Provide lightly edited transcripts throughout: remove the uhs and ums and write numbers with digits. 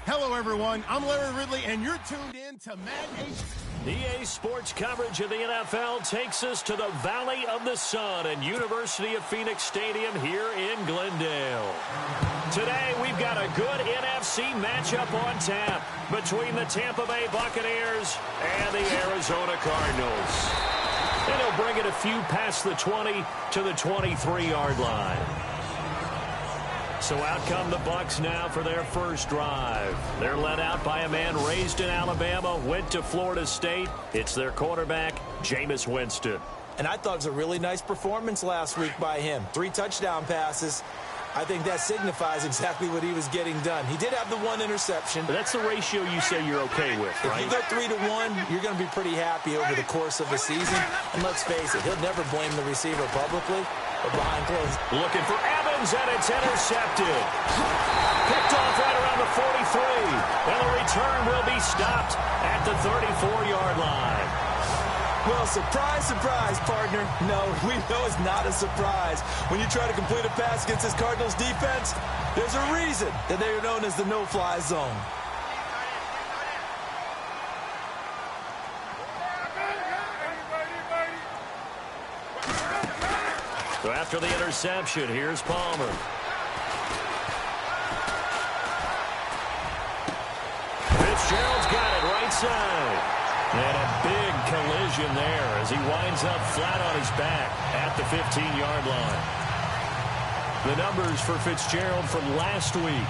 Hello, everyone. I'm Larry Ridley, and you're tuned in to Madden H. EA Sports coverage of the NFL takes us to the Valley of the Sun and University of Phoenix Stadium here in Glendale. Today, we've got a good NFC matchup on tap between the Tampa Bay Buccaneers and the Arizona Cardinals. And he'll bring it a few past the 20 to the 23-yard line. So out come the Bucs now for their first drive. They're led out by a man raised in Alabama, went to Florida State. It's their quarterback, Jameis Winston. And I thought it was a really nice performance last week by him. 3 touchdown passes. I think that signifies exactly what he was getting done. He did have the 1 interception. But that's the ratio you say you're okay with, right? If you go 3-1, you're going to be pretty happy over the course of the season. And let's face it, he'll never blame the receiver publicly or behind closed. Looking for Evans, and it's intercepted. Picked off right around the 43. And the return will be stopped at the 34-yard line. Well, surprise, surprise, partner. No, we know it's not a surprise. When you try to complete a pass against this Cardinals defense, there's a reason that they are known as the no-fly zone. So after the interception, here's Palmer. Fitzgerald's got it right side. And a big collision there as he winds up flat on his back at the 15-yard line. The numbers for Fitzgerald from last week: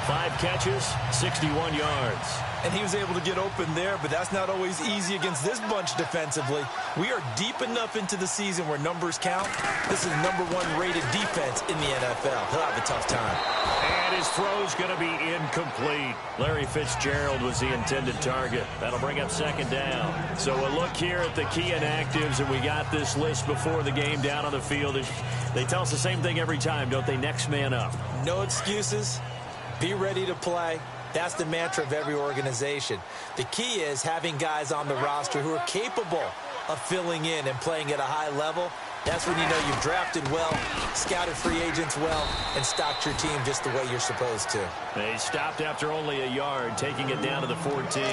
5 catches, 61 yards. And he was able to get open there, but that's not always easy against this bunch defensively. We are deep enough into the season where numbers count. This is #1 rated defense in the NFL. He'll have a tough time. And his throw's going to be incomplete. Larry Fitzgerald was the intended target. That'll bring up 2nd down. So a look here at the key inactives, and we got this list before the game down on the field. They tell us the same thing every time, don't they? Next man up. No excuses. Be ready to play. That's the mantra of every organization. The key is having guys on the roster who are capable of filling in and playing at a high level. That's when you know you've drafted well, scouted free agents well, and stocked your team just the way you're supposed to. They stopped after only a yard, taking it down to the 14.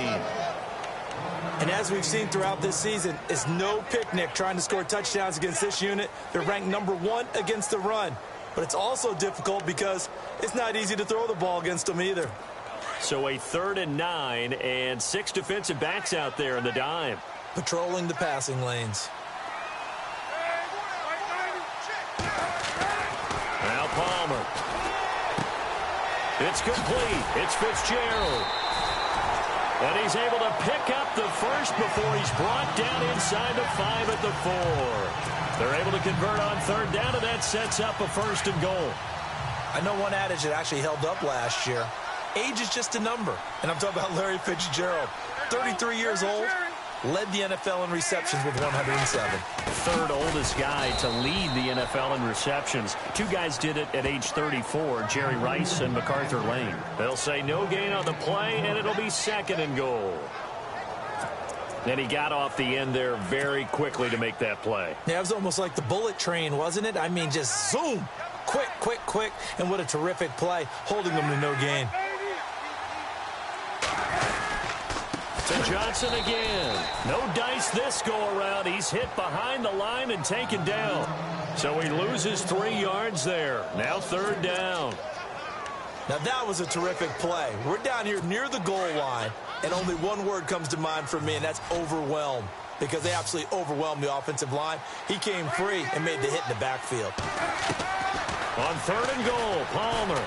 And as we've seen throughout this season, it's no picnic trying to score touchdowns against this unit. They're ranked #1 against the run. But it's also difficult because it's not easy to throw the ball against them either. So a 3rd and 9, and 6 defensive backs out there in the dime. Patrolling the passing lanes. Now Palmer. It's complete. It's Fitzgerald. And he's able to pick up the first before he's brought down inside the 5 at the 4. They're able to convert on 3rd down, and that sets up a 1st and goal. I know one adage that actually held up last year. Age is just a number. And I'm talking about Larry Fitzgerald. 33 years old, led the NFL in receptions with 107. 3rd oldest guy to lead the NFL in receptions. 2 guys did it at age 34, Jerry Rice and MacArthur Lane. They'll say no gain on the play, and it'll be 2nd and goal. And he got off the end there very quickly to make that play. Yeah, it was almost like the bullet train, wasn't it? I mean, just zoom. Quick, quick, quick. And what a terrific play, holding them to no gain. To Johnson again. No dice this go-around. He's hit behind the line and taken down. So he loses 3 yards there. Now 3rd down. Now that was a terrific play. We're down here near the goal line, and only one word comes to mind for me, and that's overwhelmed, because they absolutely overwhelmed the offensive line. He came free and made the hit in the backfield. On 3rd and goal, Palmer.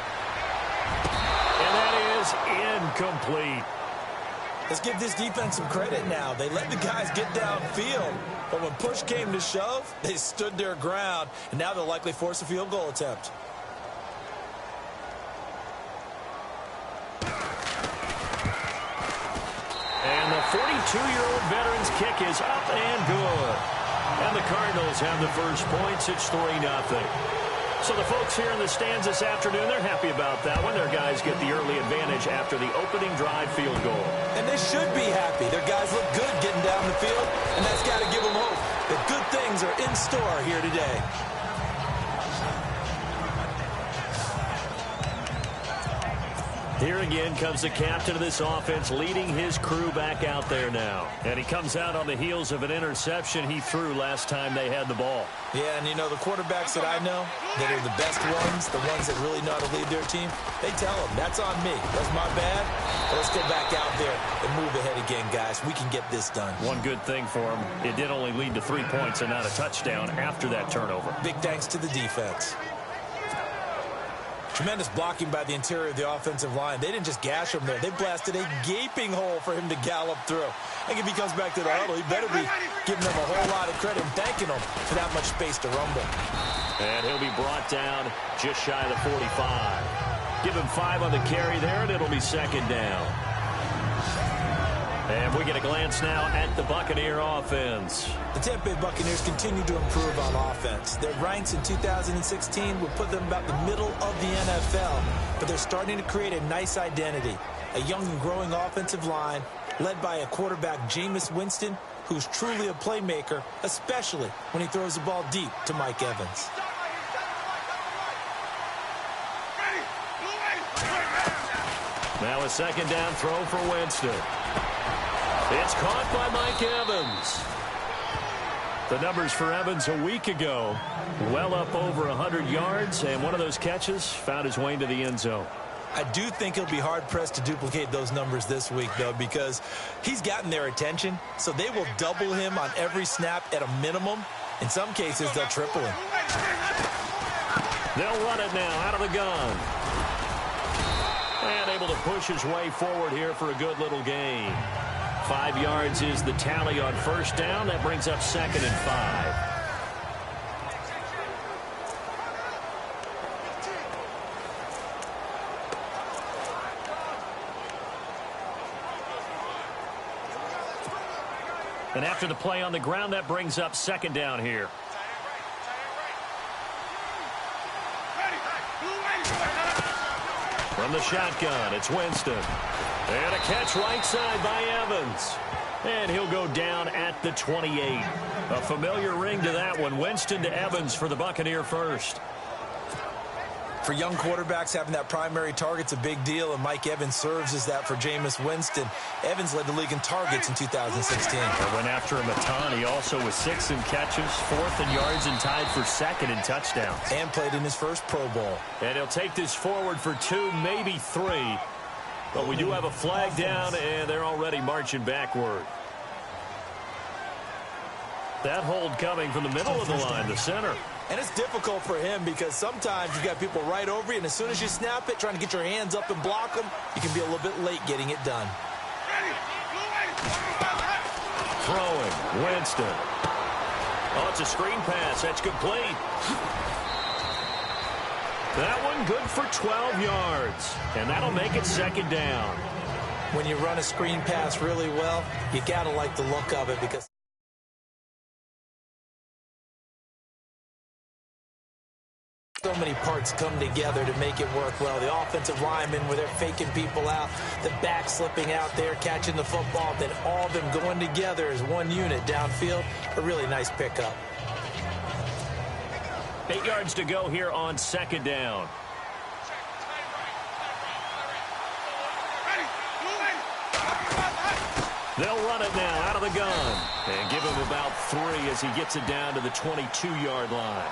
And that is incomplete. Let's give this defense some credit now. They let the guys get downfield, but when push came to shove, they stood their ground, and now they'll likely force a field goal attempt. And the 42-year-old veteran's kick is up and good. And the Cardinals have the first points. It's 3-0. So the folks here in the stands this afternoon, they're happy about that one. Their guys get the early advantage after the opening drive field goal. And they should be happy. Their guys look good getting down the field, and that's got to give them hope that good things are in store here today. Here again comes the captain of this offense, leading his crew back out there now. And he comes out on the heels of an interception he threw last time they had the ball. Yeah, and you know, the quarterbacks that I know that are the best ones, the ones that really know how to lead their team, they tell them, that's on me. That's my bad. But let's go back out there and move ahead again, guys. We can get this done. One good thing for him, it did only lead to 3 points and not a touchdown after that turnover. Big thanks to the defense. Tremendous blocking by the interior of the offensive line. They didn't just gash him there. They blasted a gaping hole for him to gallop through. I think if he comes back to the huddle, he better be giving them a whole lot of credit and thanking them for that much space to rumble. And he'll be brought down just shy of the 45. Give him 5 on the carry there, and it'll be second down. And we get a glance now at the Buccaneer offense. The Tampa Bay Buccaneers continue to improve on offense. Their ranks in 2016 would put them about the middle of the NFL, but they're starting to create a nice identity. A young and growing offensive line led by a quarterback, Jameis Winston, who's truly a playmaker, especially when he throws the ball deep to Mike Evans. Now a second down throw for Winston. It's caught by Mike Evans. The numbers for Evans a week ago, well up over 100 yards, and one of those catches found his way into the end zone. I do think he'll be hard-pressed to duplicate those numbers this week, though, because he's gotten their attention, so they will double him on every snap at a minimum. In some cases, they'll triple him. They'll run it now out of the gun. And able to push his way forward here for a good little gain. 5 yards is the tally on first down. That brings up 2nd and 5. And after the play on the ground, that brings up 2nd down here. From the shotgun, it's Winston. And a catch right side by Evans. And he'll go down at the 28. A familiar ring to that one. Winston to Evans for the Buccaneer first. For young quarterbacks, having that primary target's a big deal, and Mike Evans serves as that for Jameis Winston. Evans led the league in targets in 2016. They went after him a ton. He also was 6th in catches, 4th in yards, and tied for 2nd in touchdowns. And played in his first Pro Bowl. And he'll take this forward for 2, maybe 3. But we do have a flag down, and they're already marching backward. That hold coming from the middle of the line, the center. And it's difficult for him because sometimes you've got people right over you, and as soon as you snap it, trying to get your hands up and block them, you can be a little bit late getting it done. Throwing, Winston. Oh, it's a screen pass. That's complete. That one good for 12 yards. And that'll make it 2nd down. When you run a screen pass really well, you got to like the look of it because so many parts come together to make it work well. The offensive linemen, where they're faking people out, the back slipping out there, catching the football, then all of them going together as one unit downfield. A really nice pickup. 8 yards to go here on 2nd down. They'll run it now out of the gun and give him about 3 as he gets it down to the 22-yard line.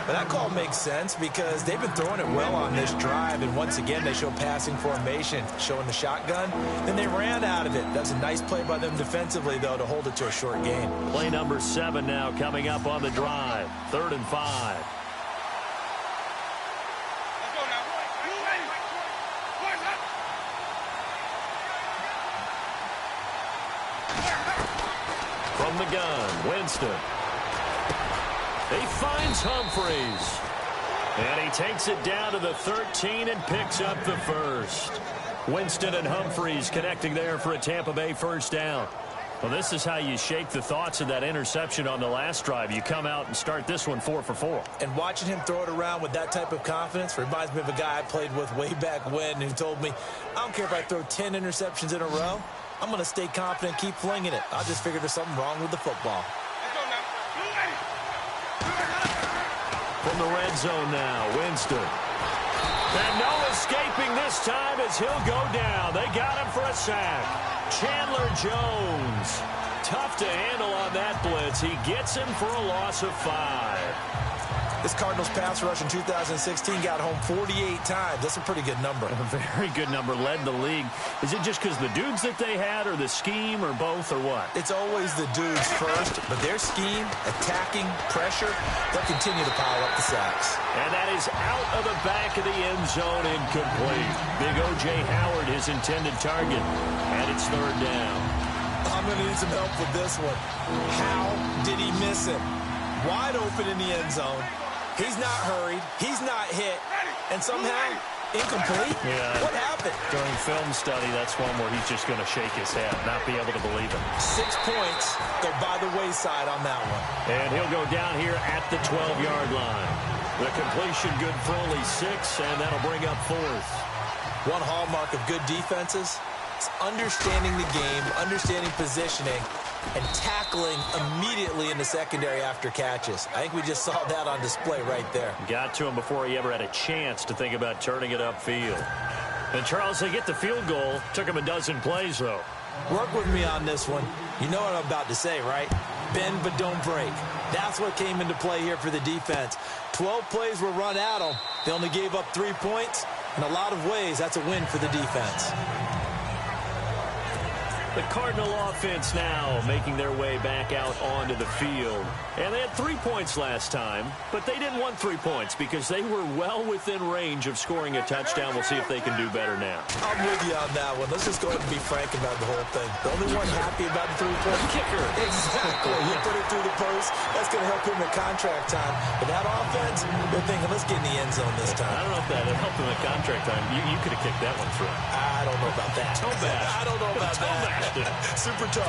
But that call makes sense because they've been throwing it well on this drive, and once again they show passing formation, showing the shotgun. Then they ran out of it. That's a nice play by them defensively, though, to hold it to a short gain. Play number 7 now coming up on the drive. 3rd and 5. From the gun, Winston. He finds Humphries. And he takes it down to the 13 and picks up the first. Winston and Humphries connecting there for a Tampa Bay first down. Well, this is how you shake the thoughts of that interception on the last drive. You come out and start this one 4 for 4. And watching him throw it around with that type of confidence reminds me of a guy I played with way back when who told me, I don't care if I throw 10 interceptions in a row. I'm going to stay confident, keep flinging it. I just figured there's something wrong with the football. From the red zone now, Winston. And no escaping this last time as he'll go down. They got him for a sack. Chandler Jones. Tough to handle on that blitz. He gets him for a loss of 5. This Cardinals pass rush in 2016 got home 48 times. That's a pretty good number. A very good number. Led the league. Is it just because the dudes that they had, or the scheme, or both, or what? It's always the dudes first, but their scheme, attacking, pressure, they'll continue to pile up the sacks. And that is out of the back of the end zone, incomplete. Big O.J. Howard, his intended target, and it's third down. I'm going to need some help with this one. How did he miss him? Wide open in the end zone. He's not hurried. He's not hit. And somehow, incomplete? Yeah. What happened? During film study, that's one where he's just going to shake his head, not be able to believe it. 6 points go by the wayside on that one. And he'll go down here at the 12-yard line. The completion good for only 6, and that'll bring up fourth. One hallmark of good defenses is understanding the game, understanding positioning, and tackling immediately in the secondary after catches. I think we just saw that on display right there. Got to him before he ever had a chance to think about turning it upfield. And Charles, they get the field goal. Took him a dozen plays, though. Work with me on this one. You know what I'm about to say, right? Bend but don't break. That's what came into play here for the defense. 12 plays were run at them. They only gave up 3 points. In a lot of ways, that's a win for the defense. The Cardinal offense now making their way back out onto the field. And they had 3 points last time, but they didn't want 3 points because they were well within range of scoring a touchdown. We'll see if they can do better now. I'm with you on that one. Let's just go ahead and be frank about the whole thing. The only one happy about the 3-point kicker. Exactly. You put it through the post. That's going to help him at contract time. But that offense, they're thinking, let's get in the end zone this time. I don't know if that helped him at contract time. You could have kicked that one through. I don't know about that. Toe bash. I don't know about that. Super toe.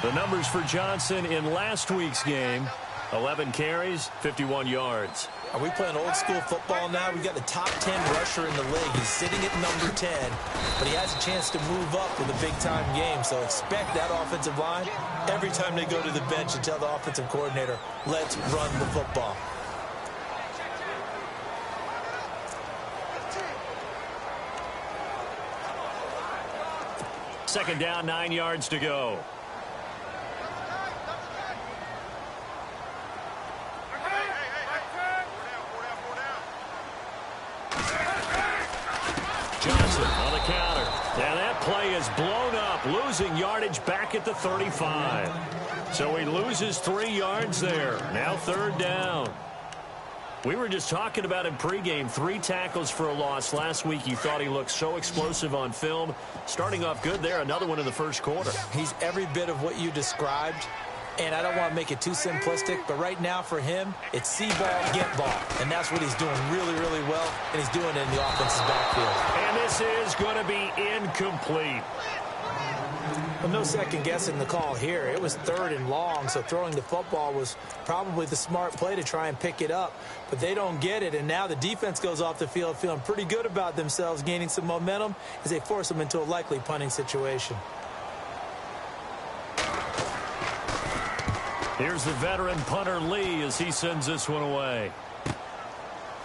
The numbers for Johnson in last week's game: 11 carries, 51 yards. Are we playing old school football now? We've got the top 10 rusher in the league. He's sitting at number 10, but he has a chance to move up with a big-time game. So expect that offensive line every time they go to the bench and tell the offensive coordinator, let's run the football. Second down, 9 yards to go. Johnson on the counter. And that play is blown up, losing yardage back at the 35. So he loses 3 yards there. Now third down. We were just talking about him pregame. 3 tackles for a loss. Last week, you thought he looked so explosive on film. Starting off good there. Another one in the first quarter. He's every bit of what you described. And I don't want to make it too simplistic, but right now for him, it's see ball, get ball. And that's what he's doing really, really well. And he's doing it in the offense's backfield. And this is going to be incomplete. Well, no second guessing the call here. It was 3rd and long, so throwing the football was probably the smart play to try and pick it up. But they don't get it, and now the defense goes off the field feeling pretty good about themselves, gaining some momentum as they force them into a likely punting situation. Here's the veteran punter Lee as he sends this one away.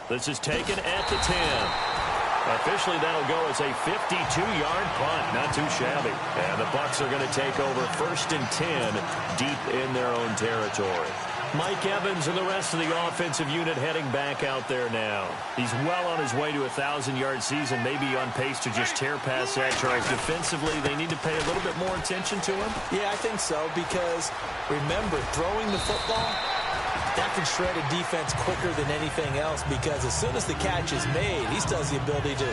This is taken at the 10. Officially, that'll go as a 52-yard punt. Not too shabby. And the Bucs are going to take over 1st and 10 deep in their own territory. Mike Evans and the rest of the offensive unit heading back out there now. He's well on his way to a 1,000-yard season, maybe on pace to just tear past that, Charles. Defensively, they need to pay a little bit more attention to him. Yeah, I think so, because remember, throwing the football, that can shred a defense quicker than anything else, because as soon as the catch is made, he still has the ability to,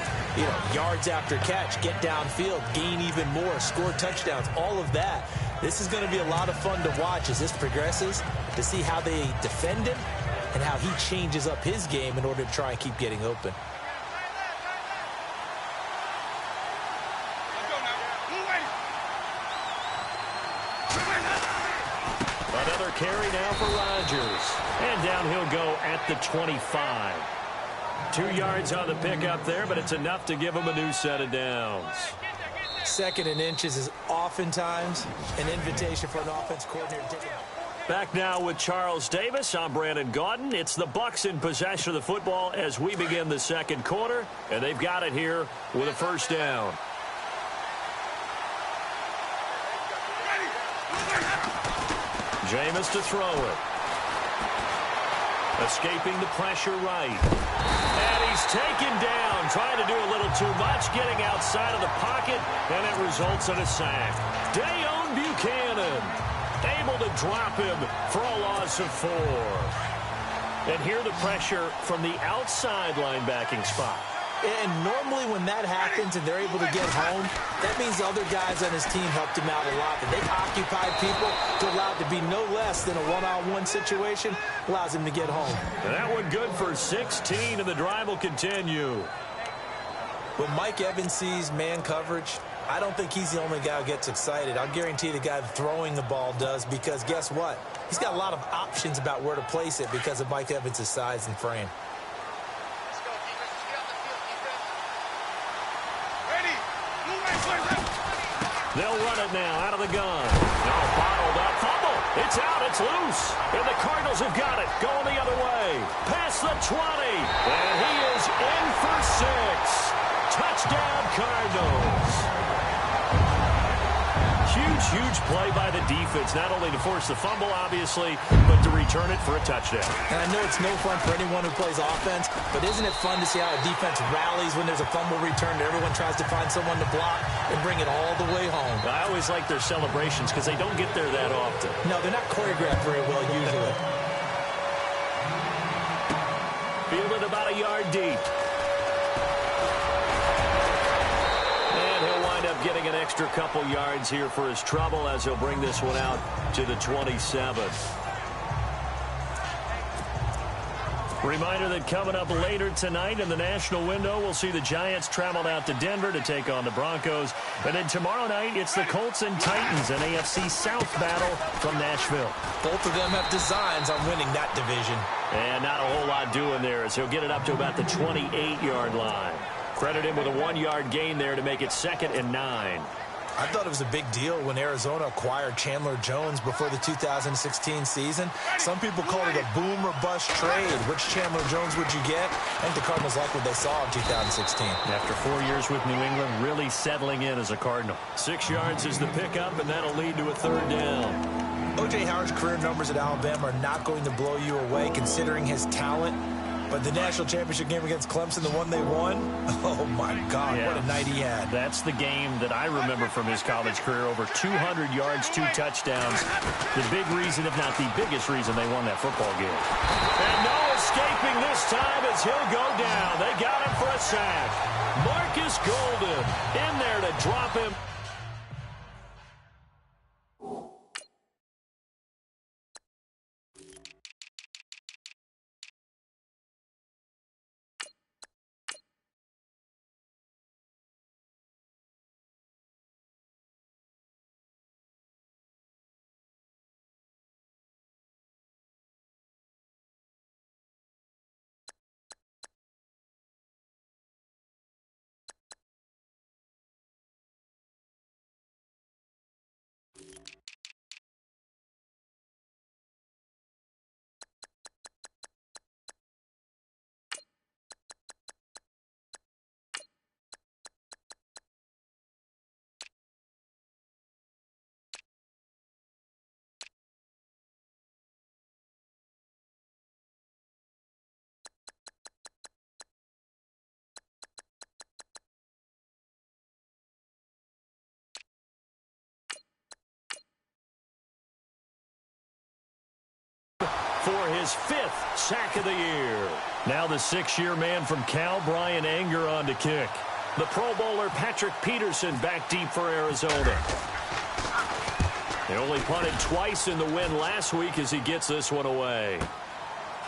yards after catch, get downfield, gain even more, score touchdowns, all of that. This is going to be a lot of fun to watch as this progresses, to see how they defend him and how he changes up his game in order to try and keep getting open. Another carry now for Rodgers. And down he'll go at the 25. 2 yards on the pickup there, but it's enough to give him a new set of downs. 2nd and inches is oftentimes an invitation for an offense coordinator to take it. Back now with Charles Davis. I'm Brandon Gaudin. It's the Bucs in possession of the football as we begin the second quarter, and they've got it here with a first down. Jameis to throw it. Escaping the pressure right. And he's taken down, trying to do a little too much, getting outside of the pocket, and it results in a sack. Dayon Buchanan able to drop him for a loss of 4. And here the pressure from the outside linebacking spot. And normally when that happens and they're able to get home, that means the other guys on his team helped him out a lot. That they've occupied people to allow it to be no less than a one-on-one situation, allows him to get home. And that one good for 16, and the drive will continue. When Mike Evans sees man coverage, I don't think he's the only guy who gets excited. I'll guarantee the guy throwing the ball does, because guess what? He's got a lot of options about where to place it because of Mike Evans' size and frame. They'll run it now out of the gun. No, bottled up. Fumble. It's out. It's loose. And the Cardinals have got it. Going the other way. Past the 20. And he is in for 6. Touchdown, Cardinals. Huge play by the defense, not only to force the fumble, obviously, but to return it for a touchdown. And I know it's no fun for anyone who plays offense, but isn't it fun to see how a defense rallies when there's a fumble return? Everyone tries to find someone to block and bring it all the way home. I always like their celebrations because they don't get there that often. No, they're not choreographed very well usually. Fielded about a yard deep. Getting an extra couple yards here for his trouble as he'll bring this one out to the 27. Reminder that coming up later tonight in the national window, we'll see the Giants travel out to Denver to take on the Broncos. And then tomorrow night, it's the Colts and Titans, an AFC South battle from Nashville. Both of them have designs on winning that division. And not a whole lot doing there as he'll get it up to about the 28-yard line. Credit him with a 1-yard gain there to make it 2nd and 9. I thought it was a big deal when Arizona acquired Chandler Jones before the 2016 season. Some people called it a boom or bust trade. Which Chandler Jones would you get? I think the Cardinals like what they saw in 2016. After 4 years with New England, really settling in as a Cardinal. 6 yards is the pickup, and that'll lead to a 3rd down. O.J. Howard's career numbers at Alabama are not going to blow you away considering his talent. But the national championship game against Clemson, the one they won, oh, my God, what a night he had. That's the game that I remember from his college career. Over 200 yards, 2 touchdowns. The big reason, if not the biggest reason, they won that football game. And no escaping this time as he'll go down. They got him for a sack. Marcus Golden in there to drop him. For his 5th sack of the year. Now the 6-year man from Cal, Brian Anger, on to kick. The Pro Bowler Patrick Peterson back deep for Arizona. They only punted twice in the win last week as he gets this one away.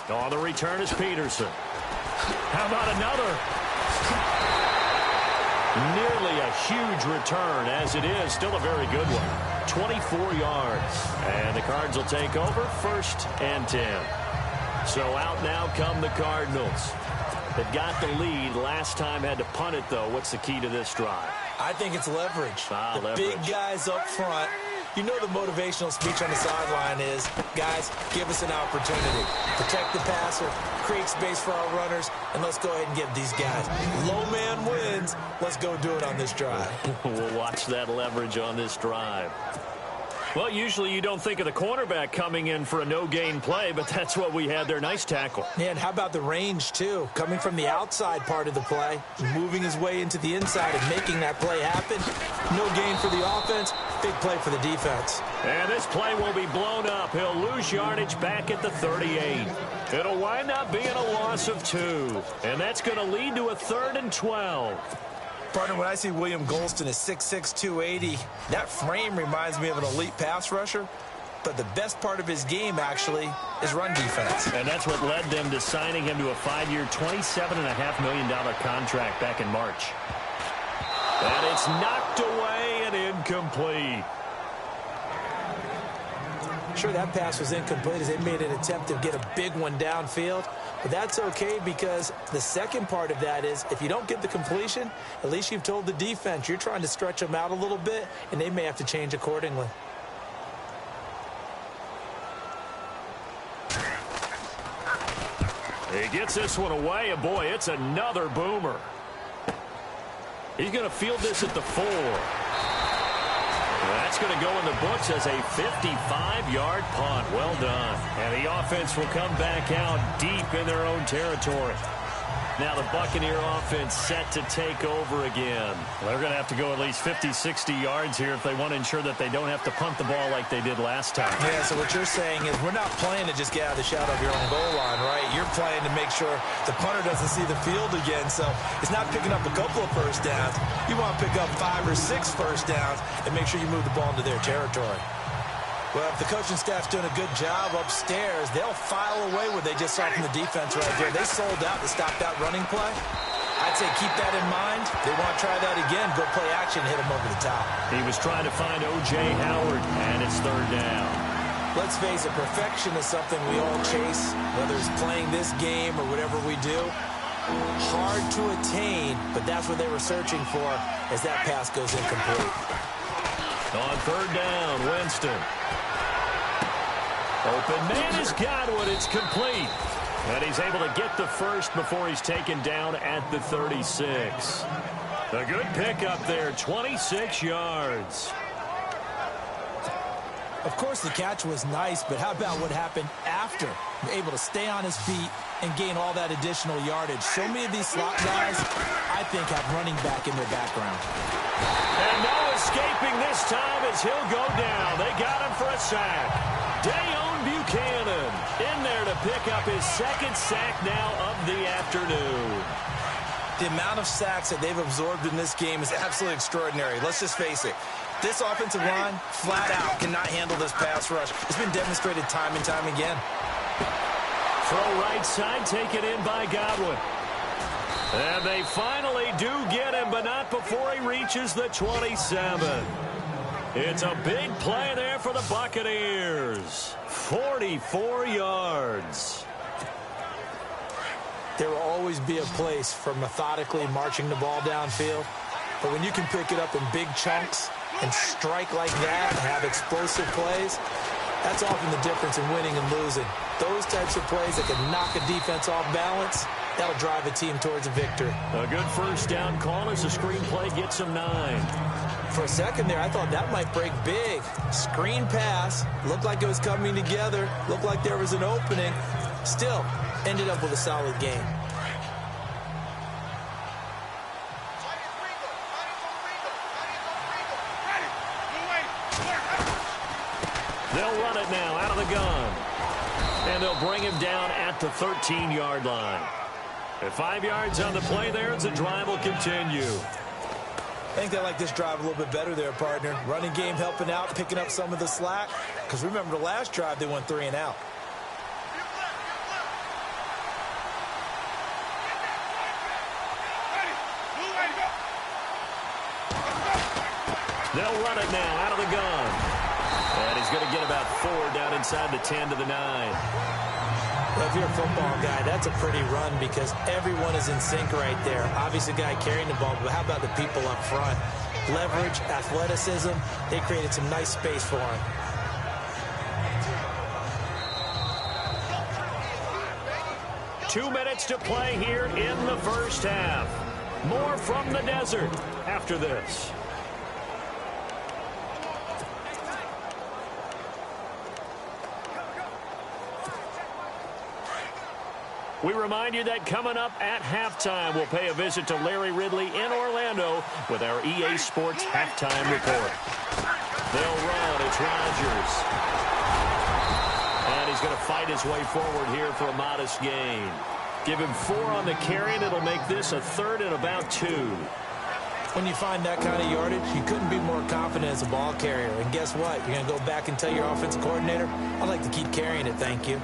On the return is Peterson. How about another? Nearly a huge return, as it is. Still a very good one. 24 yards. And the Cards will take over 1st and 10. So out now come the Cardinals. They've got the lead. Last time had to punt it, though. What's the key to this drive? I think it's leverage. Leverage. Big guys up front You know the motivational speech on the sideline is, guys, give us an opportunity. Protect the passer, create space for our runners, and let's go ahead and give these guys. Low man wins. Let's go do it on this drive. We'll watch that leverage on this drive. Well, usually you don't think of the cornerback coming in for a no-gain play, but that's what we had there. Nice tackle. Yeah, and how about the range, too? Coming from the outside part of the play, moving his way into the inside and making that play happen. No gain for the offense, big play for the defense. And this play will be blown up. He'll lose yardage back at the 38. It'll wind up being a loss of 2, and that's going to lead to a 3rd and 12. Partner, when I see William Golston at 6'6", 280, that frame reminds me of an elite pass rusher. But the best part of his game, actually, is run defense. And that's what led them to signing him to a 5-year, $27.5 million contract back in March. And it's knocked away and incomplete. Sure, that pass was incomplete as they made an attempt to get a big one downfield. But that's okay because the second part of that is if you don't get the completion, at least you've told the defense you're trying to stretch them out a little bit, and they may have to change accordingly. He gets this one away, and boy, it's another boomer. He's going to field this at the 4. That's going to go in the books as a 55-yard punt. Well done. And the offense will come back out deep in their own territory. Now the Buccaneer offense set to take over again. They're going to have to go at least 50, 60 yards here if they want to ensure that they don't have to punt the ball like they did last time. Yeah, so what you're saying is we're not playing to just get out of the shadow of your own goal line, right? You're playing to make sure the punter doesn't see the field again. So it's not picking up a couple of first downs. You want to pick up 5 or 6 first downs and make sure you move the ball into their territory. Well, if the coaching staff's doing a good job upstairs, they'll file away what they just saw from the defense right there. They sold out to stop that running play. I'd say keep that in mind. They want to try that again. Go play action, hit them over the top. He was trying to find O.J. Howard, and it's 3rd down. Let's face it, perfection is something we all chase, whether it's playing this game or whatever we do. Hard to attain, but that's what they were searching for as that pass goes incomplete. On 3rd down, Winston. Open man has got one. It's complete. And he's able to get the first before he's taken down at the 36. A good pickup there, 26 yards. Of course, the catch was nice, but how about what happened after? Able to stay on his feet and gain all that additional yardage. So many of these slot guys, I think, have running back in their background. And no escaping this time as he'll go down. They got him for a sack. Dayon Buchanan in there to pick up his 2nd sack now of the afternoon. The amount of sacks that they've absorbed in this game is absolutely extraordinary. Let's just face it. This offensive line, flat out, cannot handle this pass rush. It's been demonstrated time and time again. Throw right side, taken in by Godwin. And they finally do get him, but not before he reaches the 27. It's a big play there for the Buccaneers. 44 yards. There will always be a place for methodically marching the ball downfield. But when you can pick it up in big chunks and strike like that and have explosive plays, that's often the difference in winning and losing. Those types of plays that can knock a defense off balance, that'll drive a team towards a victory. A good first down call as the screen play gets him 9. For a second there, I thought that might break big. Screen pass, looked like it was coming together, looked like there was an opening. Still, ended up with a solid game. They'll run it now out of the gun. And they'll bring him down at the 13-yard line. At 5 yards on the play there, as the drive will continue. I think they like this drive a little bit better there, partner. Running game helping out, picking up some of the slack. Because remember the last drive, they went 3 and out. They'll run it now out of the gun. And he's going to get about 4 down inside the 10 to the 9. Well, if you're a football guy, that's a pretty run because everyone is in sync right there. Obviously, the guy carrying the ball, but how about the people up front? leverage, athleticism. They created some nice space for him. Two minutes to play here in the first half. More from the desert after this. We remind you that coming up at halftime, we'll pay a visit to Larry Ridley in Orlando with our EA Sports halftime report. They'll run. It's Rodgers. And he's going to fight his way forward here for a modest gain. Give him 4 on the carry, and it'll make this a 3rd and about 2. When you find that kind of yardage, you couldn't be more confident as a ball carrier. And guess what? You're going to go back and tell your offensive coordinator, I'd like to keep carrying it, thank you.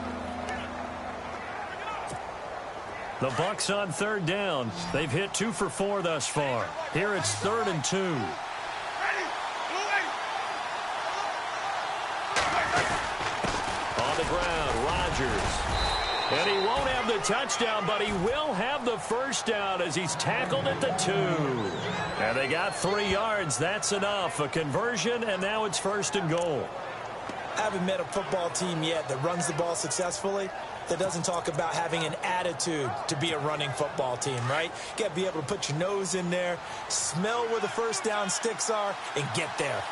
The Bucs on 3rd down. They've hit 2 for 4 thus far. Here it's 3rd and 2. On the ground, Rodgers. And he won't have the touchdown, but he will have the first down as he's tackled at the 2. And they got 3 yards. That's enough. A conversion, and now it's 1st and goal. I haven't met a football team yet that runs the ball successfully that doesn't talk about having an attitude to be a running football team, right? You got to be able to put your nose in there, smell where the first down sticks are, and get there.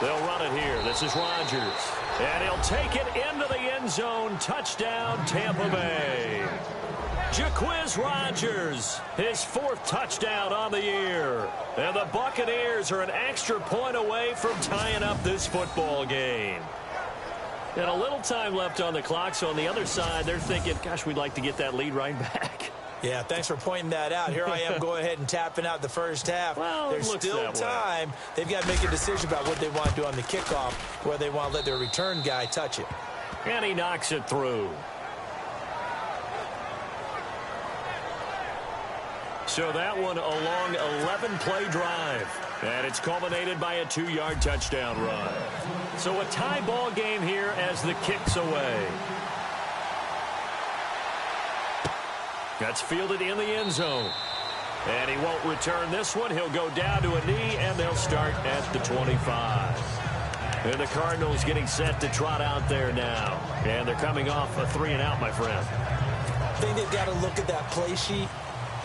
They'll run it here. This is Rodgers. And he'll take it into the end zone. Touchdown, Tampa Bay. Jacquizz Rodgers, his 4th touchdown on the year. And the Buccaneers are an extra point away from tying up this football game. And a little time left on the clock, so on the other side, they're thinking, gosh, we'd like to get that lead right back. Yeah, thanks for pointing that out. Here I am going ahead and tapping out the first half. Well, there's still time. They've got to make a decision about what they want to do on the kickoff, where they want to let their return guy touch it. And he knocks it through. So that one a long 11-play drive. And it's culminated by a 2-yard touchdown run. So a tie ball game here as the kick's away. That's fielded in the end zone. And he won't return this one. He'll go down to a knee, and they'll start at the 25. And the Cardinals getting set to trot out there now. And they're coming off a 3-and-out, my friend. I think they've got to look at that play sheet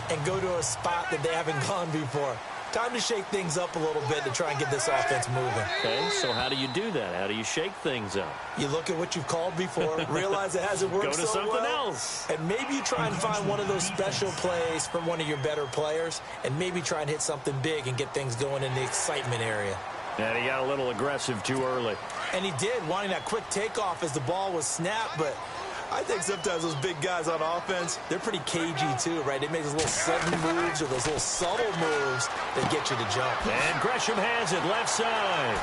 and go to a spot that they haven't gone before. Time to shake things up a little bit to try and get this offense moving. Okay, so how do you do that? How do you shake things up? You look at what you've called before, realize it hasn't worked so well. Go to something else. And maybe you try and find one of those special plays from one of your better players, and maybe try and hit something big and get things going in the excitement area. And he got a little aggressive too early. And he did, wanting that quick takeoff as the ball was snapped, but I think sometimes those big guys on offense, they're pretty cagey too, right? They make those little sudden moves or those little subtle moves that get you to jump. And Gresham has it left side.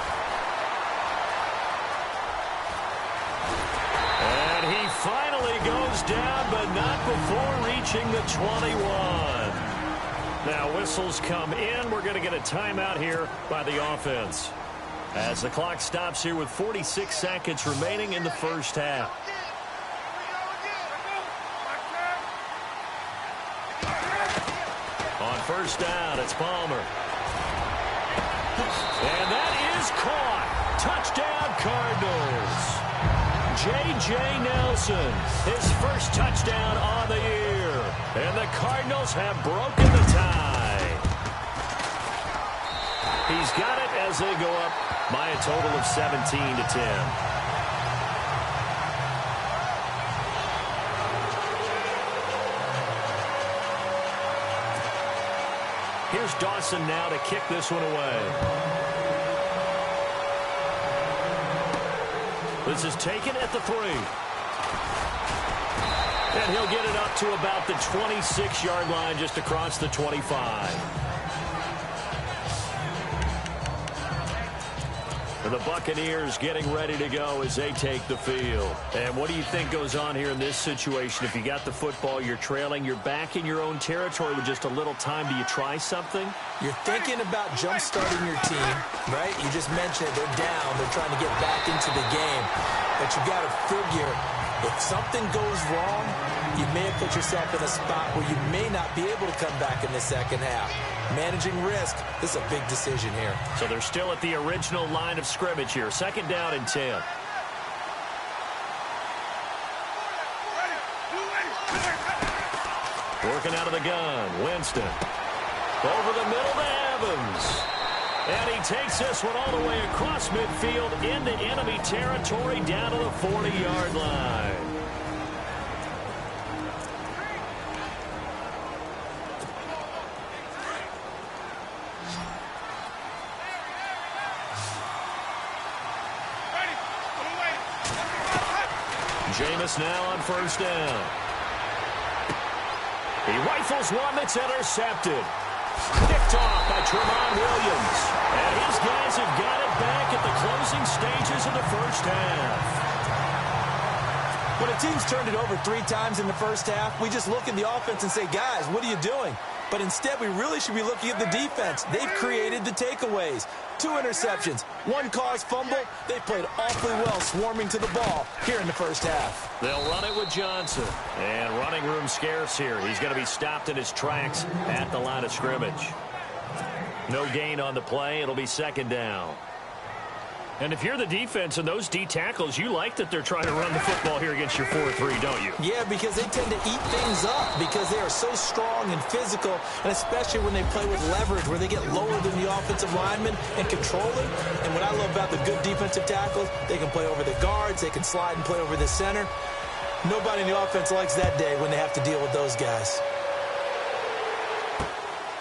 And he finally goes down, but not before reaching the 21. Now whistles come in. We're going to get a timeout here by the offense as the clock stops here with 46 seconds remaining in the first half. On first down, it's Palmer. And that is caught. Touchdown, Cardinals. J.J. Nelson, his first touchdown on the year. And the Cardinals have broken the tie. He's got it as they go up by a total of 17-10. Here's Dawson now to kick this one away. This is taken at the 3. And he'll get it up to about the 26-yard line just across the 25. And the Buccaneers getting ready to go as they take the field. And what do you think goes on here in this situation? If you got the football, you're trailing, you're back in your own territory with just a little time. Do you try something? You're thinking about jump-starting your team, right? You just mentioned it. They're down. They're trying to get back into the game. But you've got to figure If something goes wrong, you may have put yourself in a spot where you may not be able to come back in the second half. Managing risk, this is a big decision here. So they're still at the original line of scrimmage here. 2nd down and 10. Working out of the gun, Winston. Over the middle to Evans. And he takes this one all the way across midfield into enemy territory down to the 40-yard line. Jameis now on 1st down. He rifles one that's intercepted. Picked off by Tremont Williams. And his guys have got it back at the closing stages of the first half. When a team's turned it over 3 times in the first half, we just look at the offense and say, guys, what are you doing? But instead, we really should be looking at the defense. They've created the takeaways. 2 interceptions, 1 caused fumble. They played awfully well swarming to the ball here in the first half. They'll run it with Johnson. And running room scarce here. He's going to be stopped in his tracks at the line of scrimmage. No gain on the play. It'll be 2nd down. And if you're the defense and those D tackles, you like that they're trying to run the football here against your 4-3, don't you? Yeah, because they tend to eat things up because they are so strong and physical, and especially when they play with leverage where they get lower than the offensive linemen and control it. And what I love about the good defensive tackles, they can play over the guards, they can slide and play over the center. Nobody in the offense likes that day when they have to deal with those guys.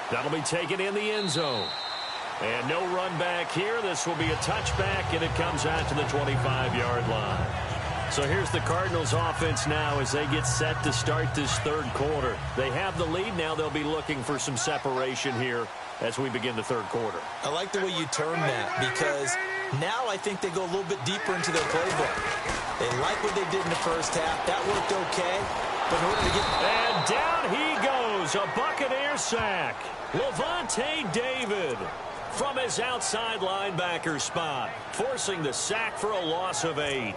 That'll be taken in the end zone. And no run back here. This will be a touchback, and it comes out to the 25-yard line. So here's the Cardinals offense now as they get set to start this 3rd quarter. They have the lead now. They'll be looking for some separation here as we begin the 3rd quarter. I like the way you turn that because now I think they go a little bit deeper into their playbook. They like what they did in the first half. That worked okay. But in order to get... And down he goes. A Buccaneer sack. Levante David from his outside linebacker spot, forcing the sack for a loss of 8.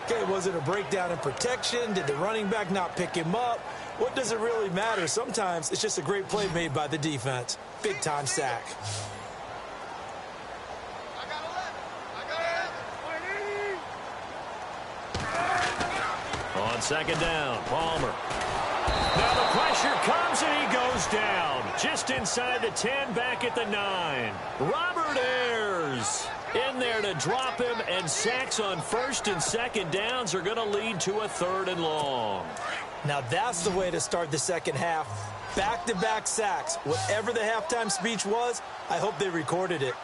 Okay, was it a breakdown in protection? Did the running back not pick him up? What does it really matter? Sometimes it's just a great play made by the defense. Big-time sack. On 2nd down, Palmer. Now the pressure comes and he goes down. Just inside the 10, back at the 9. Robert Ayers in there to drop him, and sacks on 1st and 2nd downs are going to lead to a 3rd and long. Now that's the way to start the second half. Back-to-back sacks. Whatever the halftime speech was, I hope they recorded it.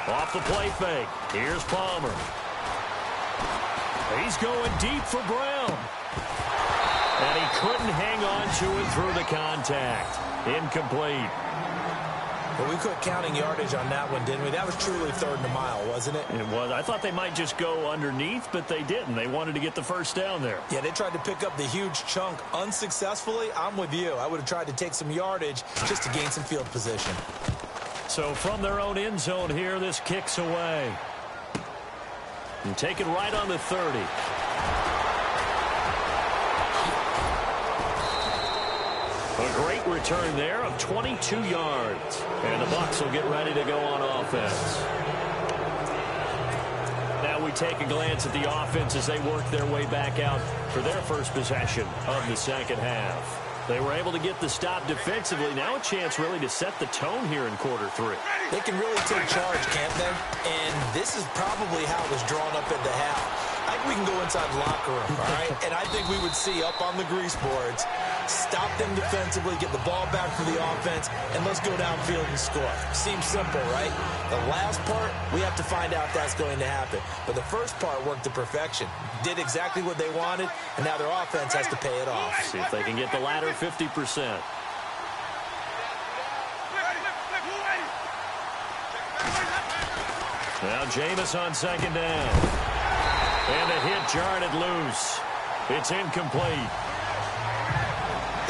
Off the play fake. Here's Palmer. He's going deep for Brown. And he couldn't hang on to it through the contact. Incomplete. But we quit counting yardage on that one, didn't we? That was truly 3rd and a mile, wasn't it? It was. I thought they might just go underneath, but they didn't. They wanted to get the 1st down there. Yeah, they tried to pick up the huge chunk unsuccessfully. I'm with you. I would have tried to take some yardage just to gain some field position. So from their own end zone here, this kicks away. And take it right on the 30. A great return there of 22 yards. And the Bucs will get ready to go on offense. Now we take a glance at the offense as they work their way back out for their first possession of the second half. They were able to get the stop defensively. Now a chance really to set the tone here in quarter 3. They can really take charge, can't they? And this is probably how it was drawn up at the half. I think we can go inside the locker room, all right? And I think we would see up on the grease boards, stop them defensively, get the ball back for the offense, and let's go downfield and score. Seems simple, right? The last part, we have to find out if that's going to happen. But the first part worked to perfection. Did exactly what they wanted, and now their offense has to pay it off. See if they can get the latter 50%. Now Jameis on 2nd down. And a hit jarred it loose. It's incomplete.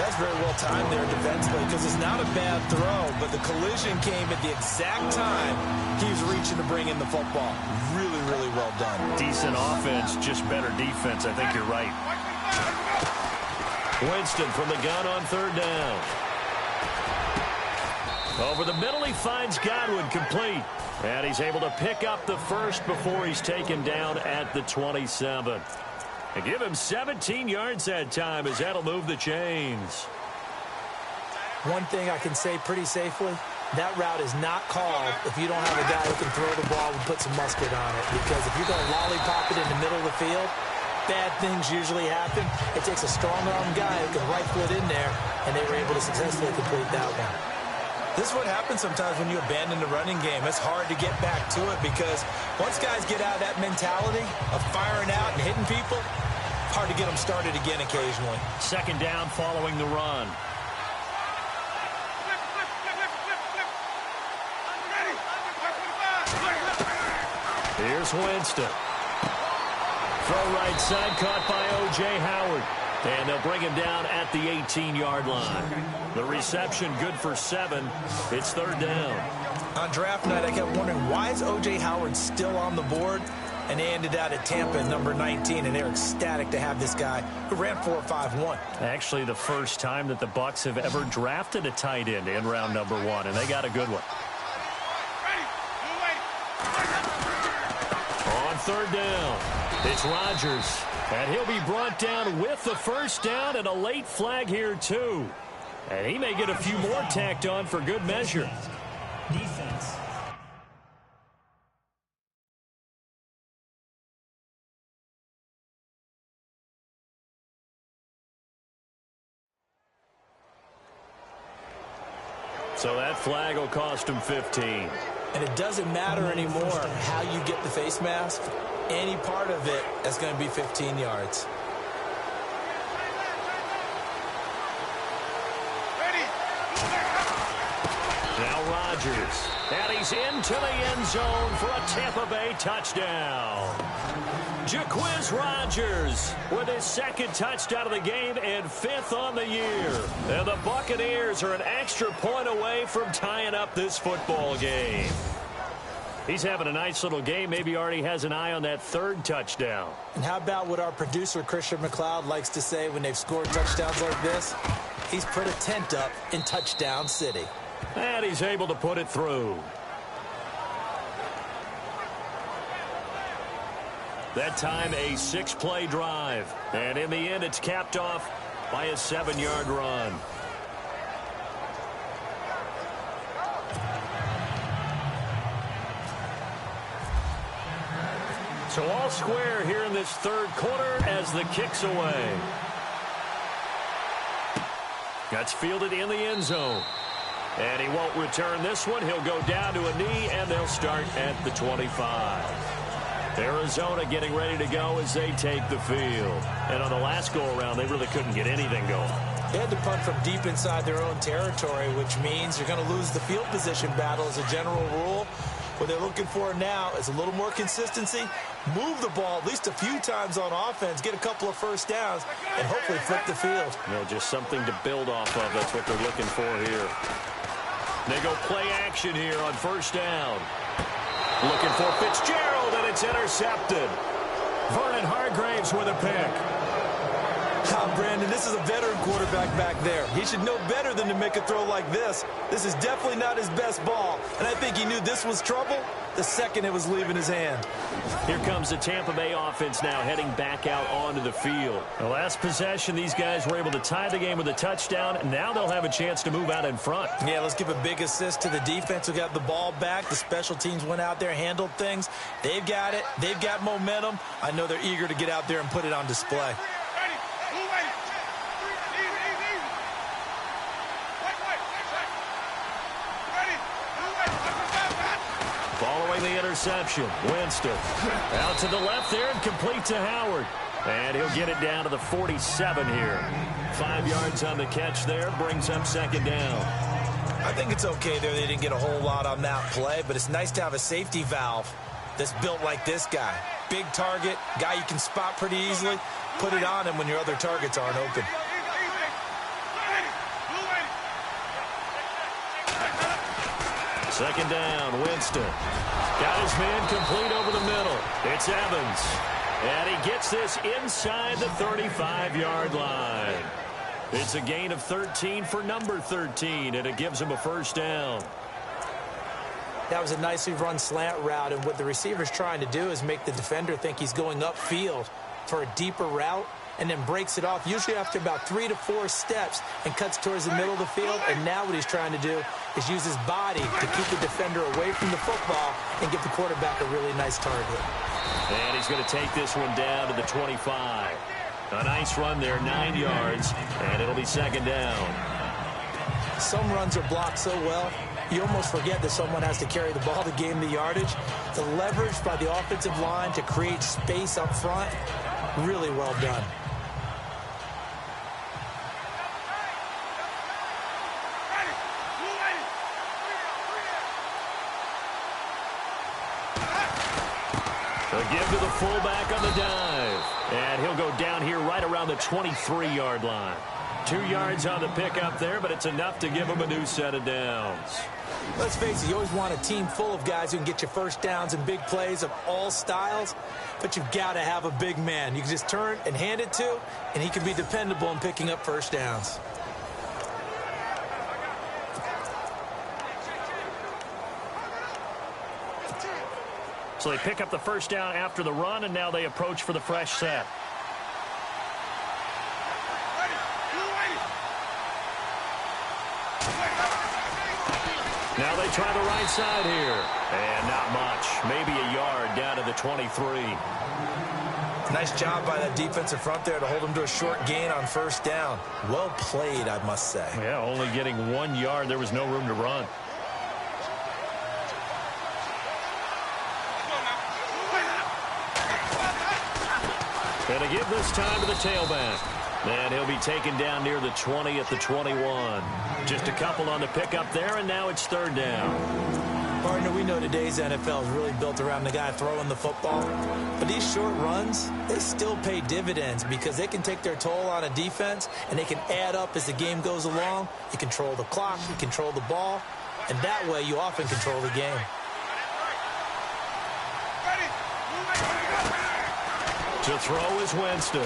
That's very well timed there defensively because it's not a bad throw, but the collision came at the exact time he was reaching to bring in the football. Really, really well done. Decent offense, just better defense. I think you're right. Winston from the gun on third down. Over the middle, he finds Godwin complete. And he's able to pick up the first before he's taken down at the 27. And give him 17 yards that time as that'll move the chains. One thing I can say pretty safely, that route is not called if you don't have a guy who can throw the ball and put some mustard on it. Because if you're going to lollipop it in the middle of the field, bad things usually happen. It takes a strong-arm guy who can right foot in there, and they were able to successfully complete that one. This is what happens sometimes when you abandon the running game. It's hard to get back to it because once guys get out of that mentality of firing out and hitting people, hard to get them started again occasionally. Second down following the run. Here's Winston. Throw right side, caught by O.J. Howard. And they'll bring him down at the 18-yard line. The reception good for 7. It's third down. On draft night, I kept wondering, why is O.J. Howard still on the board? And they ended out at Tampa at number 19, and they're ecstatic to have this guy who ran 4.51. Actually, the first time that the Bucs have ever drafted a tight end in round number 1, and they got a good one. On third down, it's Rodgers. And he'll be brought down with the first down and a late flag here, too. And he may get a few more tacked on for good measure. Defense. So that flag will cost him 15. And it doesn't matter anymore how you get the face mask. Any part of it is going to be 15 yards. Now Rodgers. And he's into the end zone for a Tampa Bay touchdown. Jacquizz Rodgers with his second touchdown of the game and 5th on the year. And the Buccaneers are an extra point away from tying up this football game. He's having a nice little game. Maybe already has an eye on that third touchdown. And how about what our producer, Christian McLeod, likes to say when they've scored touchdowns like this? He's put a tent up in Touchdown City. And he's able to put it through. That time, a 6-play drive. And in the end, it's capped off by a 7-yard run. So all square here in this third quarter as the kick's away. That's fielded in the end zone. And he won't return this one. He'll go down to a knee, and they'll start at the 25. Arizona getting ready to go as they take the field. And on the last go-around, they really couldn't get anything going. They had to punt from deep inside their own territory, which means you're going to lose the field position battle as a general rule. What they're looking for now is a little more consistency, move the ball at least a few times on offense, get a couple of first downs, and hopefully flip the field. Just something to build off of. That's what they're looking for here. They go play action here on first down. Looking for Fitzgerald, and it's intercepted. Vernon Hargreaves with a pick. Brandon, this is a veteran quarterback back there. He should know better than to make a throw like this. This is definitely not his best ball, and I think he knew this was trouble the second it was leaving his hand. Here comes the Tampa Bay offense now heading back out onto the field. The last possession, these guys were able to tie the game with a touchdown. Now they'll have a chance to move out in front. Yeah, let's give a big assist to the defense who got the ball back. The special teams went out there, handled things. They've got it. They've got momentum. I know they're eager to get out there and put it on display. Following the interception, Winston out to the left there and complete to Howard. And he'll get it down to the 47 here. 5 yards on the catch there, brings up second down. I think it's okay there. They didn't get a whole lot on that play, but it's nice to have a safety valve that's built like this guy. Big target, guy you can spot pretty easily. Put it on him when your other targets aren't open. Second down, Winston. Got his man complete over the middle. It's Evans. And he gets this inside the 35-yard line. It's a gain of 13 for number 13, and it gives him a first down. That was a nicely run slant route, and what the receiver's trying to do is make the defender think he's going upfield for a deeper route, and then breaks it off, usually after about 3 to 4 steps, and cuts towards the middle of the field. And now what he's trying to do is use his body to keep the defender away from the football and give the quarterback a really nice target. And he's going to take this one down to the 25. A nice run there, 9 yards, and it'll be second down. Some runs are blocked so well, you almost forget that someone has to carry the ball to gain the yardage. The leverage by the offensive line to create space up front, really well done. A give to the fullback on the dive. And he'll go down here right around the 23-yard line. 2 yards on the pickup there, but it's enough to give him a new set of downs. Let's face it, you always want a team full of guys who can get you first downs and big plays of all styles, but you've got to have a big man you can just turn and hand it to, and he can be dependable in picking up first downs. So they pick up the first down after the run, and now they approach for the fresh set. Now they try the right side here. And not much. Maybe a yard down to the 23. Nice job by that defensive front there to hold him to a short gain on first down. Well played, I must say. Yeah, only getting 1 yard. There was no room to run. And to give this time to the tailback. And he'll be taken down near the 20 at the 21. Just a couple on the pickup there, and now it's third down. Partner, we know today's NFL is really built around the guy throwing the football. But these short runs, they still pay dividends because they can take their toll on a defense, and they can add up as the game goes along. You control the clock, you control the ball, and that way you often control the game. To throw is Winston.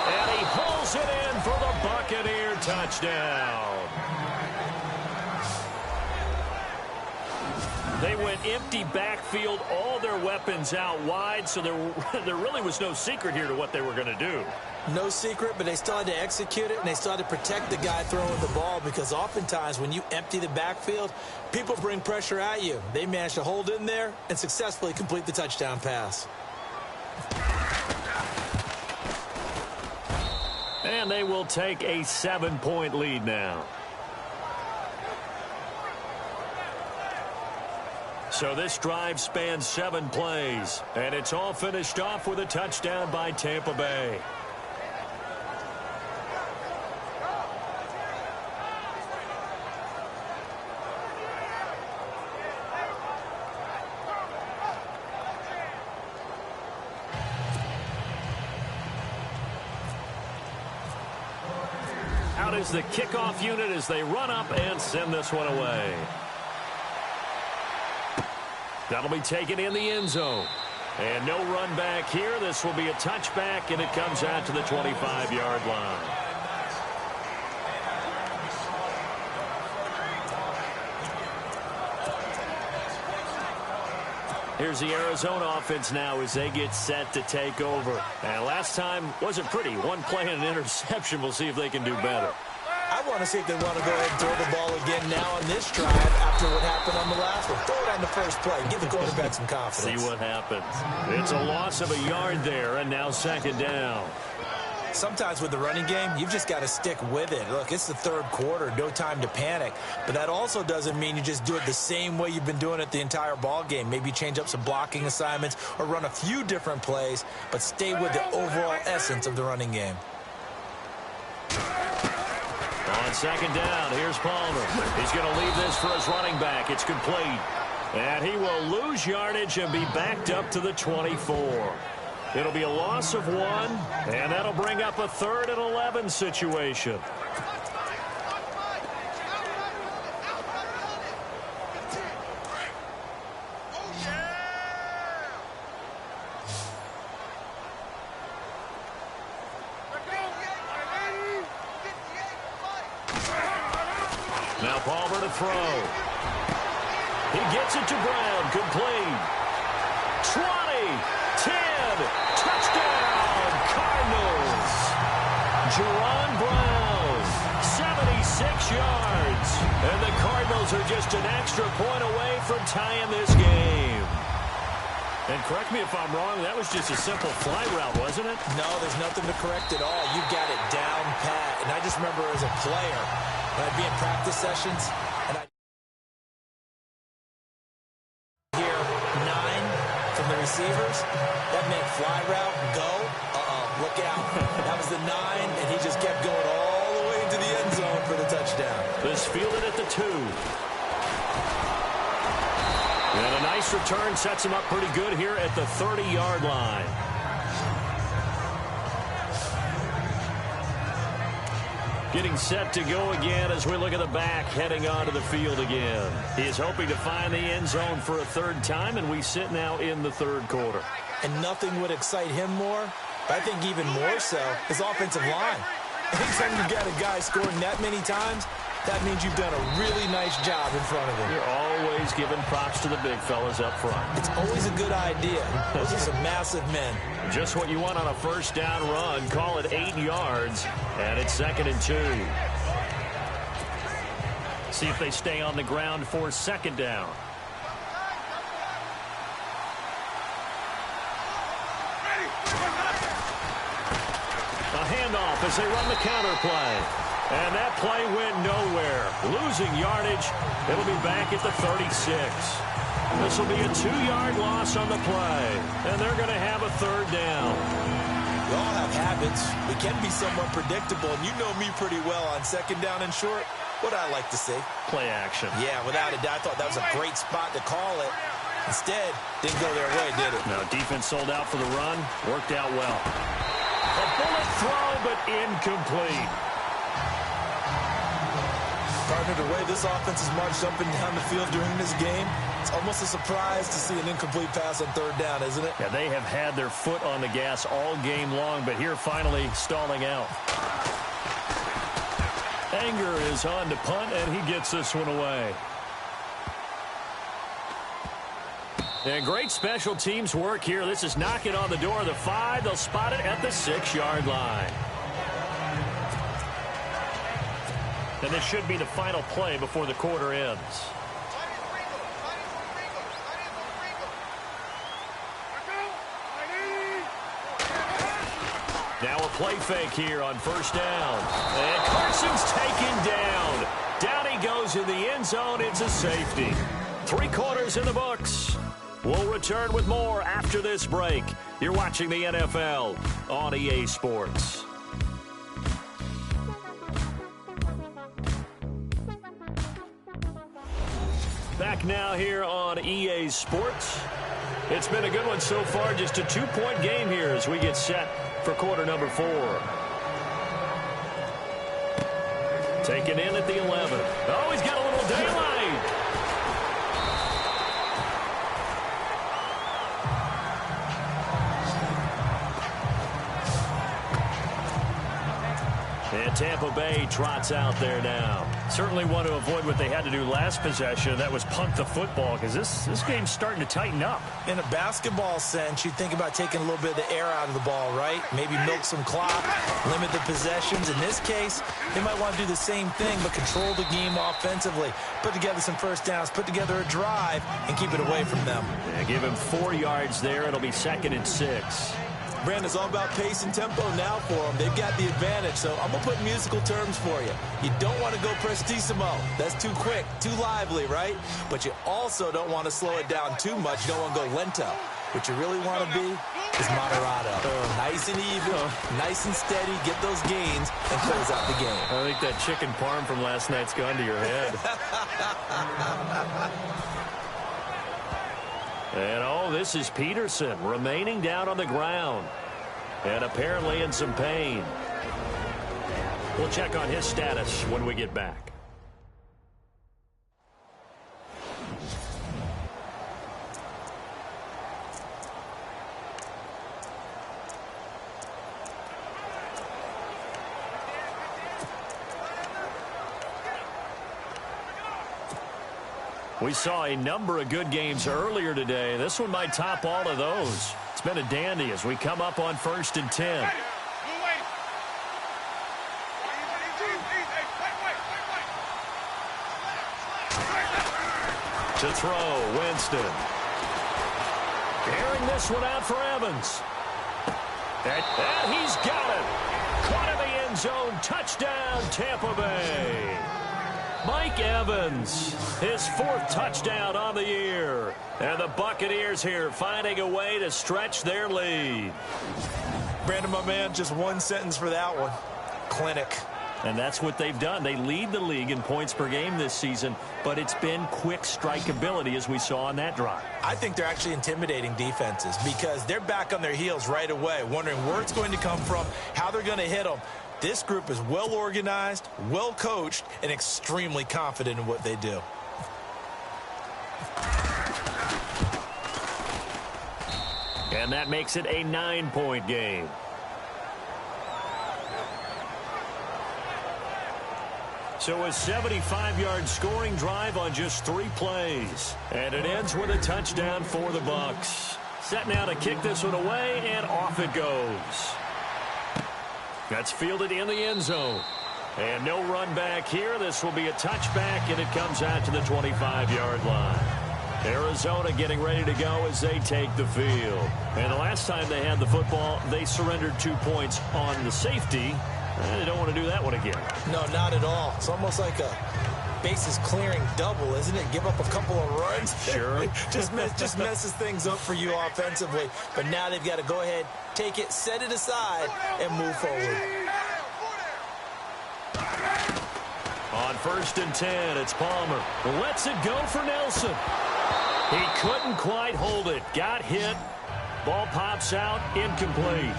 And he pulls it in for the Buccaneer touchdown. They went empty backfield, all their weapons out wide, so there really was no secret here to what they were going to do. No secret, but they still had to execute it, and they still had to protect the guy throwing the ball because oftentimes when you empty the backfield, people bring pressure at you. They managed to hold in there and successfully complete the touchdown pass. And they will take a 7-point lead now. So this drive spans 7 plays, and it's all finished off with a touchdown by Tampa Bay. Out is the kickoff unit as they run up and send this one away. That'll be taken in the end zone. And no run back here. This will be a touchback, and it comes out to the 25-yard line. Here's the Arizona offense now as they get set to take over. And last time wasn't pretty. One play and an interception. We'll see if they can do better. I want to see if they want to go ahead and throw the ball again now on this drive after what happened on the last one. Throw it on the first play. Give the quarterback some confidence. See what happens. It's a loss of a yard there, and now second down. Sometimes with the running game, you've just got to stick with it. Look, it's the third quarter, no time to panic. But that also doesn't mean you just do it the same way you've been doing it the entire ball game. Maybe change up some blocking assignments or run a few different plays, but stay with the overall essence of the running game. On second down, here's Palmer. He's going to leave this for his running back. It's complete. And he will lose yardage and be backed up to the 24. It'll be a loss of 1, and that'll bring up a 3rd and 11 situation. Now Palmer to throw. He gets it to Brown. Complete. 20, 10, touchdown, Cardinals. Jerron Brown, 76 yards. And the Cardinals are just an extra point away from tying this game. And correct me if I'm wrong, that was just a simple fly route, wasn't it? No, there's nothing to correct at all. You got it down pat. And I just remember as a player, when I'd be in practice sessions, and I'd hear 9 from the receivers, that meant fly route, go, look out. That was the 9, and he just kept going all the way into the end zone for the touchdown. This fielded at the 2. And a nice return sets him up pretty good here at the 30-yard line. Getting set to go again as we look at the back heading onto the field again. He is hoping to find the end zone for a 3rd time, and we sit now in the 3rd quarter. And nothing would excite him more, but I think even more so, his offensive line. Anytime you got a guy scoring that many times, that means you've done a really nice job in front of him. You're always giving props to the big fellas up front. It's always a good idea. Those are some massive men. Just what you want on a 1st down run. Call it 8 yards, and it's 2nd and 2. See if they stay on the ground for 2nd down. A handoff as they run the counter play. And that play went nowhere. Losing yardage. It'll be back at the 36. This will be a 2-yard loss on the play. And they're going to have a 3rd down. We all have habits. We can be somewhat predictable. And you know me pretty well on 2nd down and short. What I like to see. Play action. Yeah, without a doubt. I thought that was a great spot to call it. Instead, didn't go their way, did it? No, defense sold out for the run. Worked out well. A bullet throw, but incomplete. Partner, the way this offense has marched up and down the field during this game, it's almost a surprise to see an incomplete pass on 3rd down, isn't it? Yeah, they have had their foot on the gas all game long, but here finally stalling out. Anger is on to punt, and he gets this one away. And great special teams work here. This is knocking on the door of the 5. They'll spot it at the 6-yard line. And this should be the final play before the quarter ends. Now a play fake here on 1st down. And Carson's taken down. Down he goes in the end zone. It's a safety. 3 quarters in the books. We'll return with more after this break. You're watching the NFL on EA Sports. Back now here on EA Sports. It's been a good one so far. Just a 2-point game here as we get set for quarter number 4. Taken in at the 11. Oh, he's got a little daylight. And Tampa Bay trots out there now. Certainly want to avoid what they had to do last possession. That was punt the football, because this game's starting to tighten up. In a basketball sense, you think about taking a little bit of the air out of the ball, right? Maybe milk some clock, limit the possessions. In this case, they might want to do the same thing, but control the game offensively. Put together some 1st downs, put together a drive, and keep it away from them. Yeah, give him 4 yards there. It'll be 2nd and 6. Brandon, it's all about pace and tempo now for them. They've got the advantage, so I'm going to put musical terms for you. You don't want to go prestissimo. That's too quick, too lively, right? But you also don't want to slow it down too much. You don't want to go lento. What you really want to be is moderato. Nice and even, nice and steady. Get those gains and close out the game. I think that chicken parm from last night's gone to your head. And, oh, this is Peterson remaining down on the ground and apparently in some pain. We'll check on his status when we get back. We saw a number of good games earlier today. This one might top all of those. It's been a dandy as we come up on 1st and 10. To throw, Winston. Airing this one out for Evans. And he's got it. Caught in the end zone. Touchdown, Tampa Bay. Mike Evans, his 4th touchdown on the year. And the Buccaneers here finding a way to stretch their lead. Brandon, my man, just one sentence for that one. Clinic. And that's what they've done. They lead the league in points per game this season, but it's been quick strikeability as we saw on that drive. I think they're actually intimidating defenses because they're back on their heels right away, wondering where it's going to come from, how they're going to hit them. This group is well organized, well coached, and extremely confident in what they do. And that makes it a 9-point game. So a 75-yard scoring drive on just 3 plays. And it ends with a touchdown for the Bucs. Set now to kick this one away, and off it goes. That's fielded in the end zone. And no run back here. This will be a touchback, and it comes out to the 25-yard line. Arizona getting ready to go as they take the field. And the last time they had the football, they surrendered 2 points on the safety. They don't want to do that one again. No, not at all. It's almost like a bases clearing double, isn't it? Give up a couple of runs. Sure. just messes things up for you offensively. But now they've got to go ahead, take it, set it aside, and move forward. On 1st and 10, it's Palmer. Lets it go for Nelson. He couldn't quite hold it. Got hit. Ball pops out. Incomplete.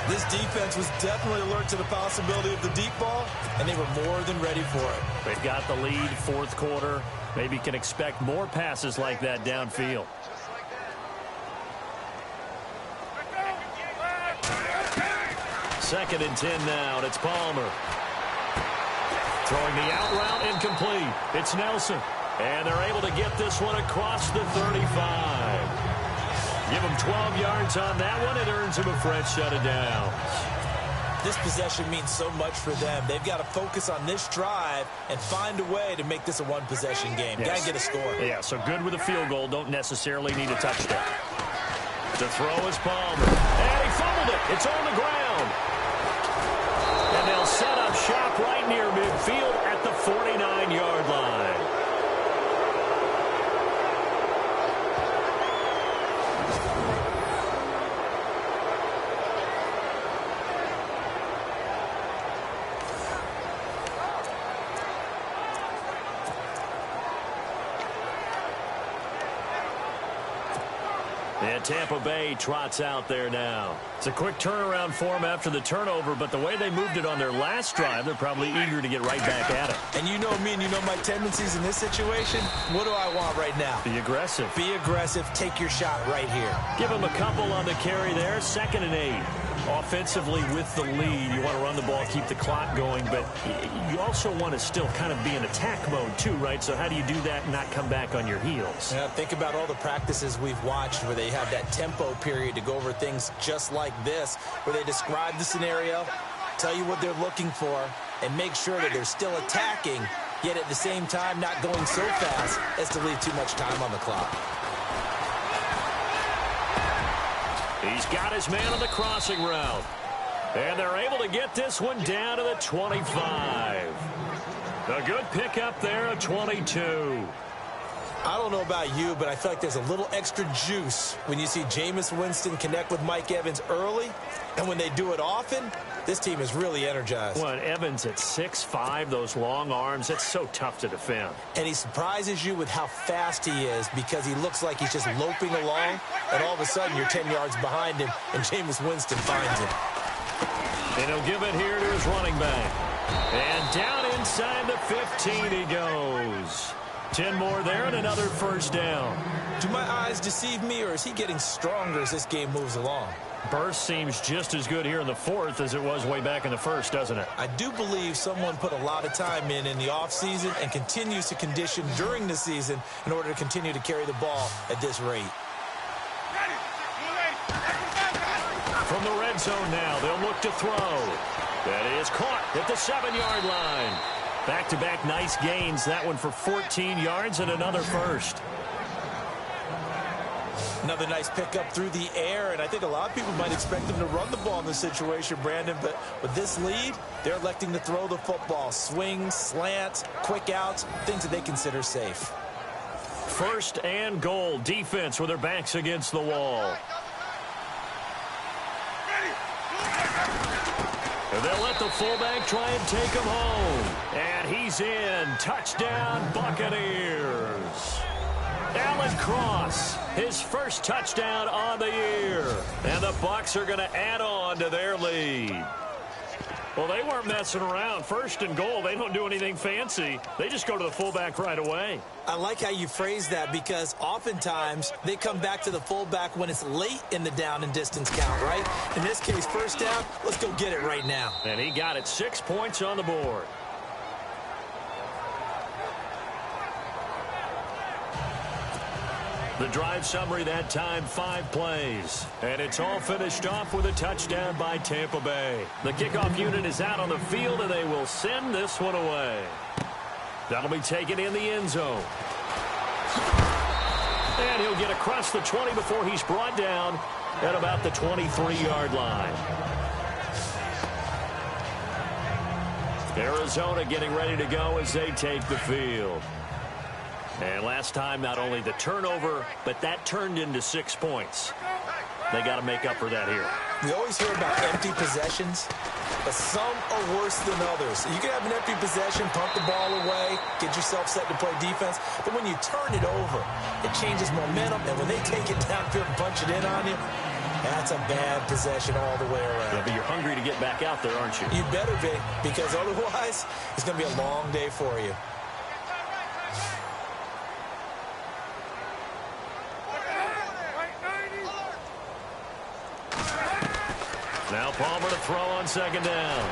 This defense was definitely alert to the possibility of the deep ball, and they were more than ready for it. They've got the lead, 4th quarter. Maybe can expect more passes like that downfield. Second and 10 now, and it's Palmer. Throwing the out route, incomplete. It's Nelson. And they're able to get this one across the 35. Give him 12 yards on that one. It earns him a fresh set of downs. This possession means so much for them. They've got to focus on this drive and find a way to make this a one-possession game. Yes. Got to get a score. Yeah, so good with a field goal. Don't necessarily need a touchdown. To throw is Palmer. And he fumbled it. It's on the ground. And they'll set up shop right near midfield at the 49-yard line. And Tampa Bay trots out there now. It's a quick turnaround for them after the turnover, but the way they moved it on their last drive, they're probably eager to get right back at it. And you know me and you know my tendencies in this situation. What do I want right now? Be aggressive. Be aggressive. Take your shot right here. Give them a couple on the carry there. 2nd and 8. Offensively with the lead, you want to run the ball, keep the clock going, but you also want to still kind of be in attack mode too, right? So how do you do that and not come back on your heels? Yeah, think about all the practices we've watched where they have that tempo period to go over things just like this, where they describe the scenario, tell you what they're looking for, and make sure that they're still attacking, yet at the same time not going so fast as to leave too much time on the clock. He's got his man on the crossing route. And they're able to get this one down to the 25. A good pickup there at 22. I don't know about you, but I feel like there's a little extra juice when you see Jameis Winston connect with Mike Evans early. And when they do it often, this team is really energized. Well, Evans at 6'5", those long arms, it's so tough to defend. And he surprises you with how fast he is because he looks like he's just loping along, and all of a sudden you're 10 yards behind him, and Jameis Winston finds him. And he'll give it here to his running back. And down inside the 15 he goes. 10 more there and another first down. Do my eyes deceive me, or is he getting stronger as this game moves along? Burst seems just as good here in the fourth as it was way back in the first, doesn't it? I do believe someone put a lot of time in the offseason and continues to condition during the season in order to continue to carry the ball at this rate. From the red zone now, they'll look to throw. That is caught at the 7-yard line. Back-to-back nice gains. That one for 14 yards and another first. Another nice pickup through the air, and I think a lot of people might expect them to run the ball in this situation, Brandon, but with this lead, they're electing to throw the football. Swings, slants, quick outs, things that they consider safe. First and goal. Defense with their backs against the wall. And they'll let the fullback try and take him home. And he's in. Touchdown, Buccaneers. Alan Cross, his first touchdown on the year. And the Bucs are going to add on to their lead. Well, they weren't messing around. First and goal, they don't do anything fancy. They just go to the fullback right away. I like how you phrase that, because oftentimes they come back to the fullback when it's late in the down and distance count, right? In this case, first down, let's go get it right now. And he got it. 6 points on the board. The drive summary that time, 5 plays. And it's all finished off with a touchdown by Tampa Bay. The kickoff unit is out on the field, and they will send this one away. That'll be taken in the end zone. And he'll get across the 20 before he's brought down at about the 23-yard line. Arizona getting ready to go as they take the field. And last time, not only the turnover, but that turned into 6 points. They got to make up for that here. We always hear about empty possessions, but some are worse than others. You can have an empty possession, pump the ball away, get yourself set to play defense, but when you turn it over, it changes momentum, and when they take it downfield and punch it in on you, that's a bad possession all the way around. Yeah, but you're hungry to get back out there, aren't you? You better be, because otherwise, it's going to be a long day for you. Now Palmer to throw on second down.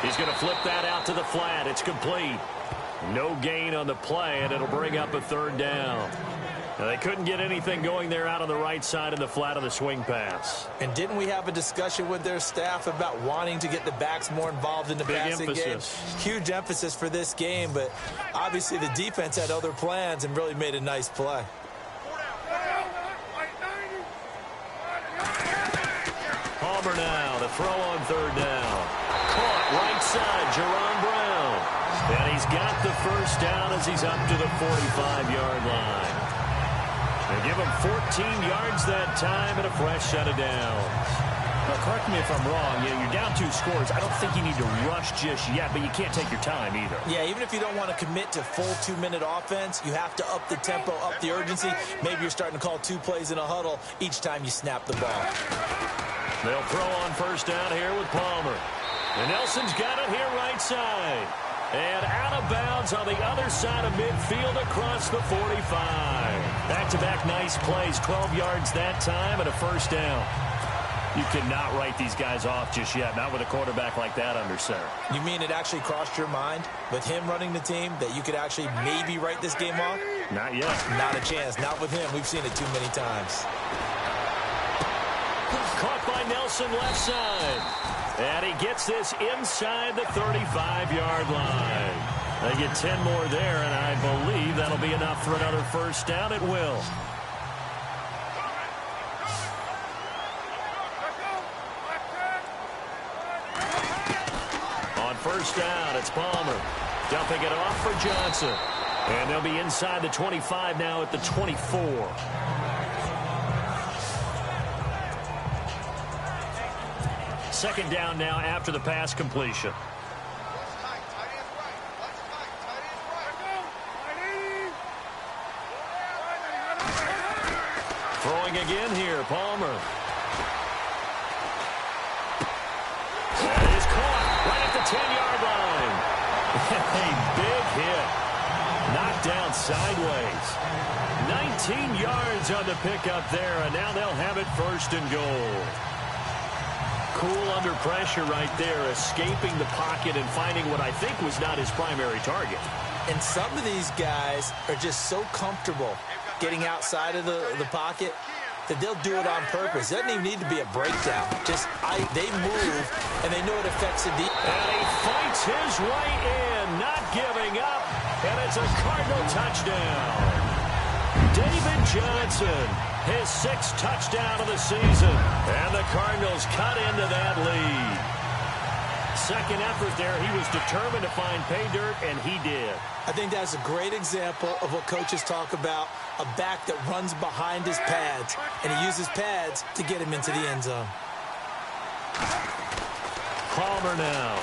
He's going to flip that out to the flat. It's complete. No gain on the play, and it'll bring up a third down. Now, they couldn't get anything going there out on the right side of the flat of the swing pass. And didn't we have a discussion with their staff about wanting to get the backs more involved in the passing game? Huge emphasis for this game, but obviously the defense had other plans and really made a nice play. Palmer now, the throw on third down. Caught right side, Jerron Brown. And he's got the first down as he's up to the 45-yard line. They give him 14 yards that time and a fresh set of downs. Now, correct me if I'm wrong. You're down 2 scores. I don't think you need to rush just yet, but you can't take your time either. Yeah, even if you don't want to commit to full 2-minute offense, you have to up the tempo, up the urgency. Maybe you're starting to call 2 plays in a huddle each time you snap the ball. They'll throw on first down here with Palmer. And Nelson's got it here right side. And out of bounds on the other side of midfield across the 45. Back-to-back nice plays, 12 yards that time and a first down. You cannot write these guys off just yet, not with a quarterback like that under center. You mean it actually crossed your mind with him running the team that you could actually maybe write this game off? Not yet. Not a chance. Not with him. We've seen it too many times. Caught by Nelson left side. And he gets this inside the 35-yard line. They get 10 more there, and I believe that'll be enough for another first down. It will. On first down, it's Palmer. Dumping it off for Johnson. And they'll be inside the 25 now at the 24. Second down now after the pass completion. Throwing again here, Palmer. That is caught right at the 10-yard line. A big hit. down sideways. 19 yards on the pickup there, and now they'll have it 1st and goal. Cool under pressure right there, escaping the pocket and finding what I think was not his primary target. And some of these guys are just so comfortable getting outside of the pocket that they'll do it on purpose. It doesn't even need to be a breakdown. Just they move, and they know it affects the defense. And he fights his way in, not giving up, and it's a Cardinal touchdown. David Johnson, his 6th touchdown of the season, and the Cardinals cut into that lead. Second effort there, he was determined to find pay dirt, and he did. I think that's a great example of what coaches talk about, a back that runs behind his pads, and he uses pads to get him into the end zone. Palmer now.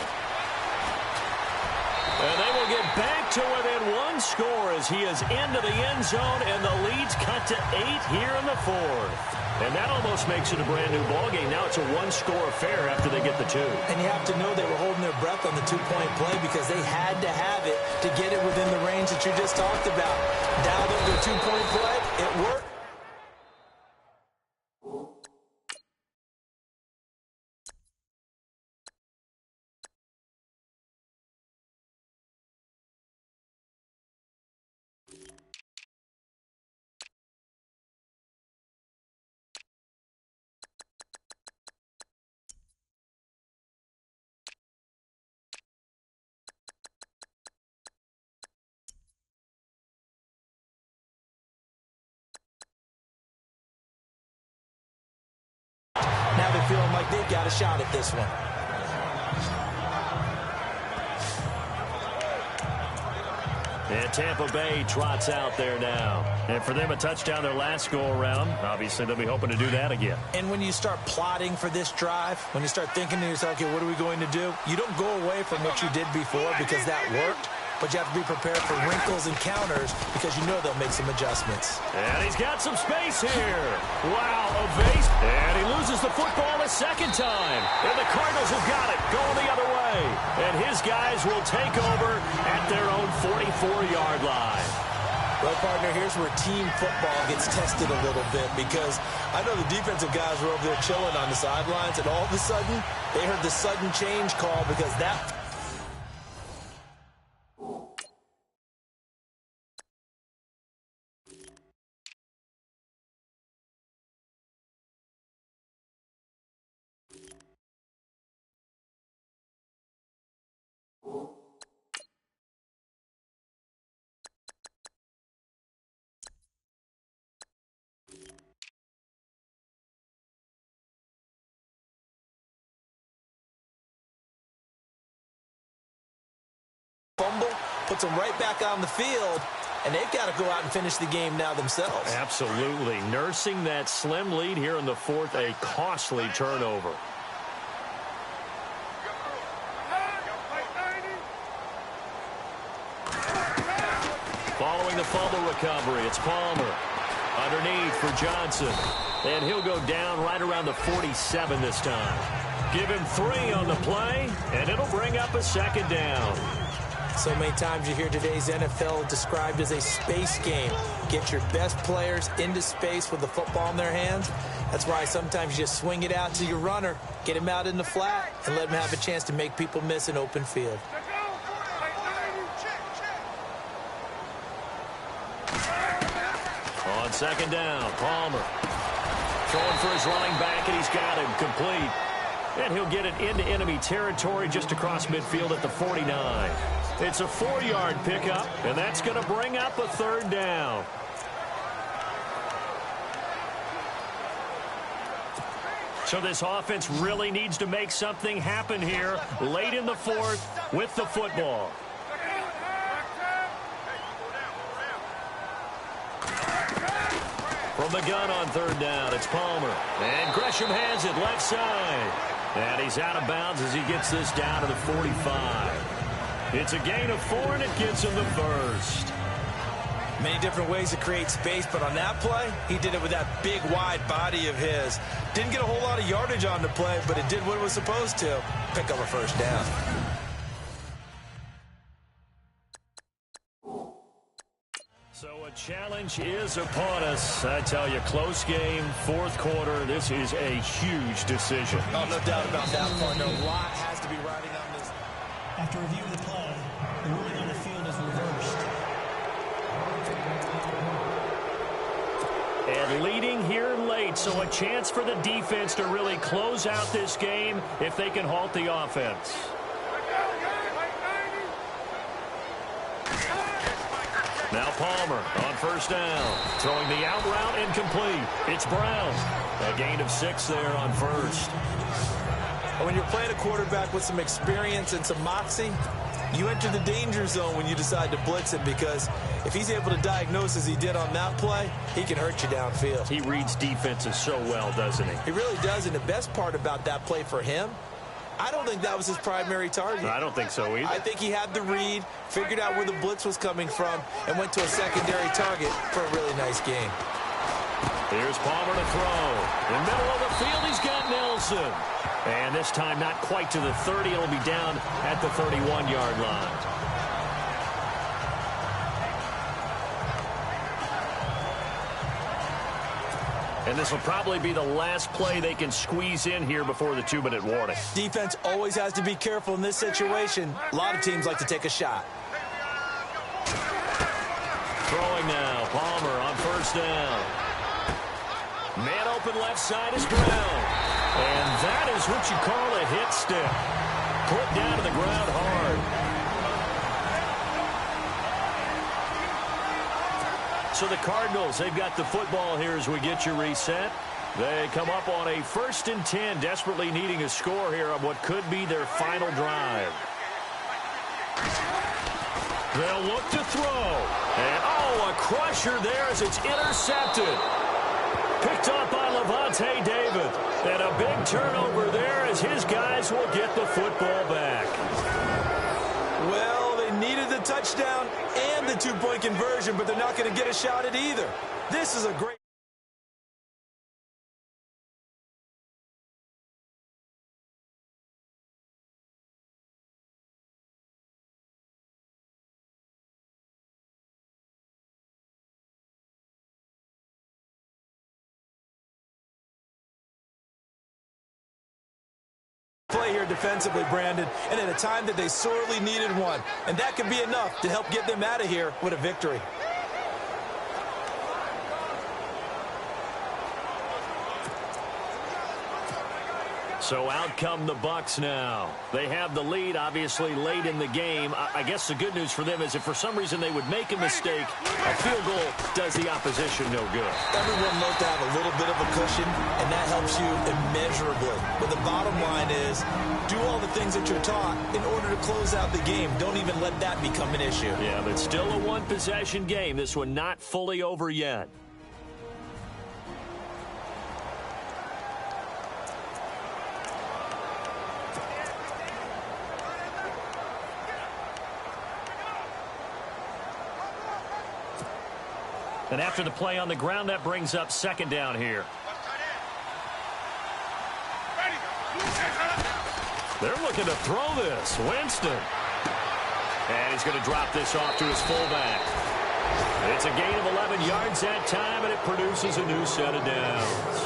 And they will get back to within 1 score as he is into the end zone, and the lead's cut to 8 here in the 4th. And that almost makes it a brand-new ballgame. Now it's a 1-score affair after they get the 2. And you have to know they were holding their breath on the 2-point play because they had to have it to get it within the range that you just talked about. Dialed up to a 2-point play. It worked. Now they're feeling like they've got a shot at this one. And Tampa Bay trots out there now. And for them, a touchdown their last go-around. Obviously, they'll be hoping to do that again. And when you start plotting for this drive, when you start thinking to yourself, okay, what are we going to do? You don't go away from what you did before because that worked. But you have to be prepared for wrinkles and counters because you know they'll make some adjustments. And he's got some space here. Wow, evades. And he loses the football a 2nd time. And the Cardinals have got it, going the other way. And his guys will take over at their own 44-yard line. Well, partner, here's where team football gets tested a little bit because I know the defensive guys were over there chilling on the sidelines, and all of a sudden, they heard the sudden change call because that... fumble, puts them right back on the field, and they've got to go out and finish the game now themselves. Absolutely. Nursing that slim lead here in the 4th, a costly turnover. Following the fumble recovery, it's Palmer. Underneath for Johnson. And he'll go down right around the 47 this time. Give him 3 on the play, and it'll bring up a 2nd down. So many times you hear today's NFL described as a space game. Get your best players into space with the football in their hands. That's why sometimes you just swing it out to your runner, get him out in the flat, and let him have a chance to make people miss an open field. On 2nd down, Palmer. Throwing for his running back, and he's got him complete. And he'll get it into enemy territory just across midfield at the 49. It's a 4-yard pickup, and that's going to bring up a 3rd down. So this offense really needs to make something happen here late in the 4th with the football. From the gun on 3rd down, it's Palmer. And Gresham has it left side. And he's out of bounds as he gets this down to the 45. It's a gain of 4, and it gets him the 1st. Many different ways to create space, but on that play, he did it with that big, wide body of his. Didn't get a whole lot of yardage on the play, but it did what it was supposed to. Pick up a 1st down. a challenge is upon us. I tell you, close game, fourth quarter. This is a huge decision. Oh, no doubt about that, partner. A lot has to be riding on this. After review of the play, the ruling on the field is reversed. And leading here late, so a chance for the defense to really close out this game if they can halt the offense. Now Palmer on first down. Throwing the out route incomplete. It's Brown. A gain of 6 there on first. When you're playing a quarterback with some experience and some moxie, you enter the danger zone when you decide to blitz him, because if he's able to diagnose as he did on that play, he can hurt you downfield. He reads defenses so well, doesn't he? He really does, and the best part about that play for him, I don't think that was his primary target. I don't think so either. I think he had the read, figured out where the blitz was coming from, and went to a secondary target for a really nice game. Here's Palmer to throw. In the middle of the field, he's got Nelson. And this time not quite to the 30. It'll be down at the 31-yard line. And this will probably be the last play they can squeeze in here before the 2-minute warning. Defense always has to be careful in this situation. A lot of teams like to take a shot. Throwing now. Palmer on first down. Man open left side is Brown. And that is what you call a hit stick. Put down to the ground hard. So the Cardinals, they've got the football here as we get you reset. They come up on a 1st and 10, desperately needing a score here on what could be their final drive. They'll look to throw. And, oh, a crusher there as it's intercepted. Picked up by Levante David. And a big turnover there as his guys will get the football back. Well, they needed the touchdown and the 2-point conversion, but they're not going to get a shot at either. This is a great... play here defensively, Brandon, and at a time that they sorely needed one. And that could be enough to help get them out of here with a victory. So out come the Bucs now. They have the lead, obviously, late in the game. I guess the good news for them is if for some reason they would make a mistake, a field goal does the opposition no good. Everyone loves to have a little bit of a cushion, and that helps you immeasurably. But the bottom line is, do all the things that you're taught in order to close out the game. Don't even let that become an issue. Yeah, but still a one-possession game. This one not fully over yet. And after the play on the ground, that brings up 2nd down here. They're looking to throw this. Winston. And he's going to drop this off to his fullback. It's a gain of 11 yards that time, and it produces a new set of downs.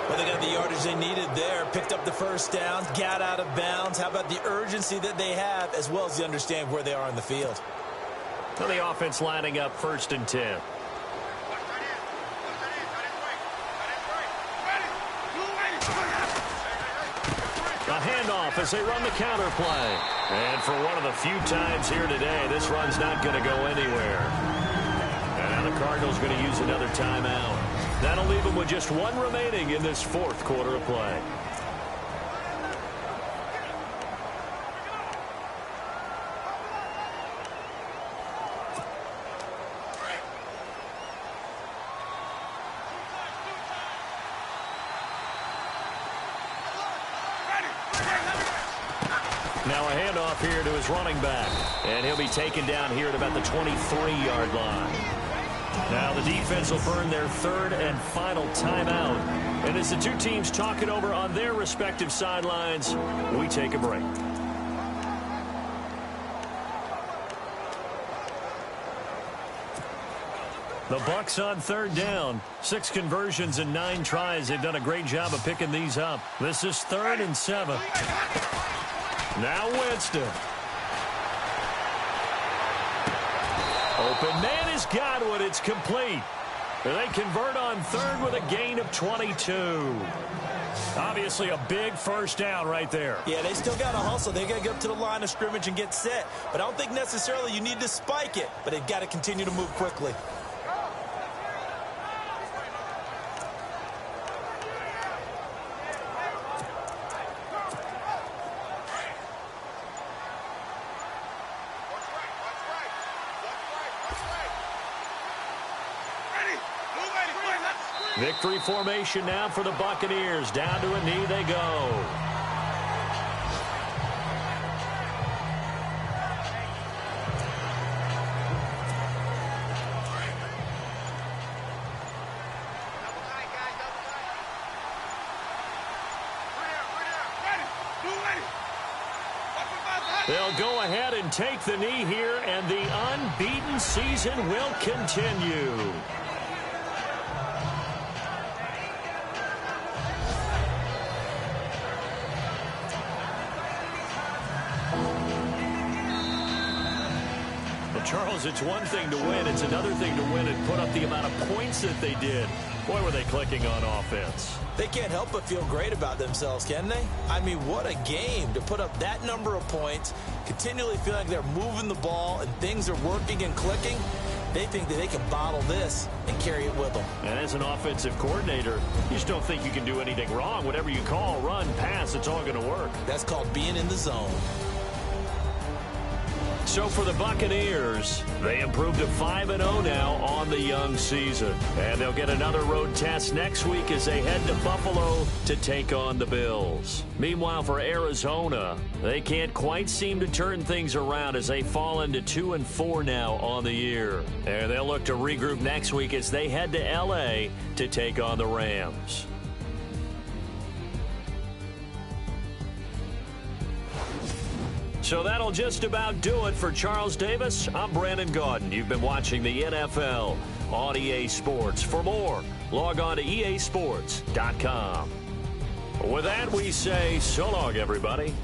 Well, they got the yardage they needed there. Picked up the 1st down, got out of bounds. How about the urgency that they have, as well as they understand where they are on the field? So the offense lining up 1st and 10. A handoff as they run the counter play. And for one of the few times here today, this run's not going to go anywhere. And now the Cardinals going to use another timeout. That'll leave them with just 1 remaining in this 4th quarter of play. Now a handoff here to his running back. And he'll be taken down here at about the 23-yard line. Now the defense will burn their 3rd and final timeout. And as the two teams talk it over on their respective sidelines, we take a break. The Bucs on third down. 6 conversions and 9 tries. They've done a great job of picking these up. This is 3rd and 7. Now Winston. Open man has got one. It's complete. They convert on 3rd with a gain of 22. Obviously a big first down right there. Yeah, they still got to hustle. They got to get up to the line of scrimmage and get set. But I don't think necessarily you need to spike it. But they've got to continue to move quickly. Victory formation now for the Buccaneers. Down to a knee they go. They'll go ahead and take the knee here, and the unbeaten season will continue. Charles, it's one thing to win. It's another thing to win and put up the amount of points that they did. Boy, were they clicking on offense. They can't help but feel great about themselves, can they? I mean, what a game to put up that number of points, continually feel like they're moving the ball and things are working and clicking. They think that they can bottle this and carry it with them. And as an offensive coordinator, you just don't think you can do anything wrong. Whatever you call, run, pass, it's all going to work. That's called being in the zone. So for the Buccaneers, they improved to 5-0 now on the young season. And they'll get another road test next week as they head to Buffalo to take on the Bills. Meanwhile, for Arizona, they can't quite seem to turn things around as they fall into 2-4 now on the year. And they'll look to regroup next week as they head to L.A. to take on the Rams. So that'll just about do it for Charles Davis. I'm Brandon Gaudin. You've been watching the NFL on EA Sports. For more, log on to easports.com. With that, we say so long, everybody.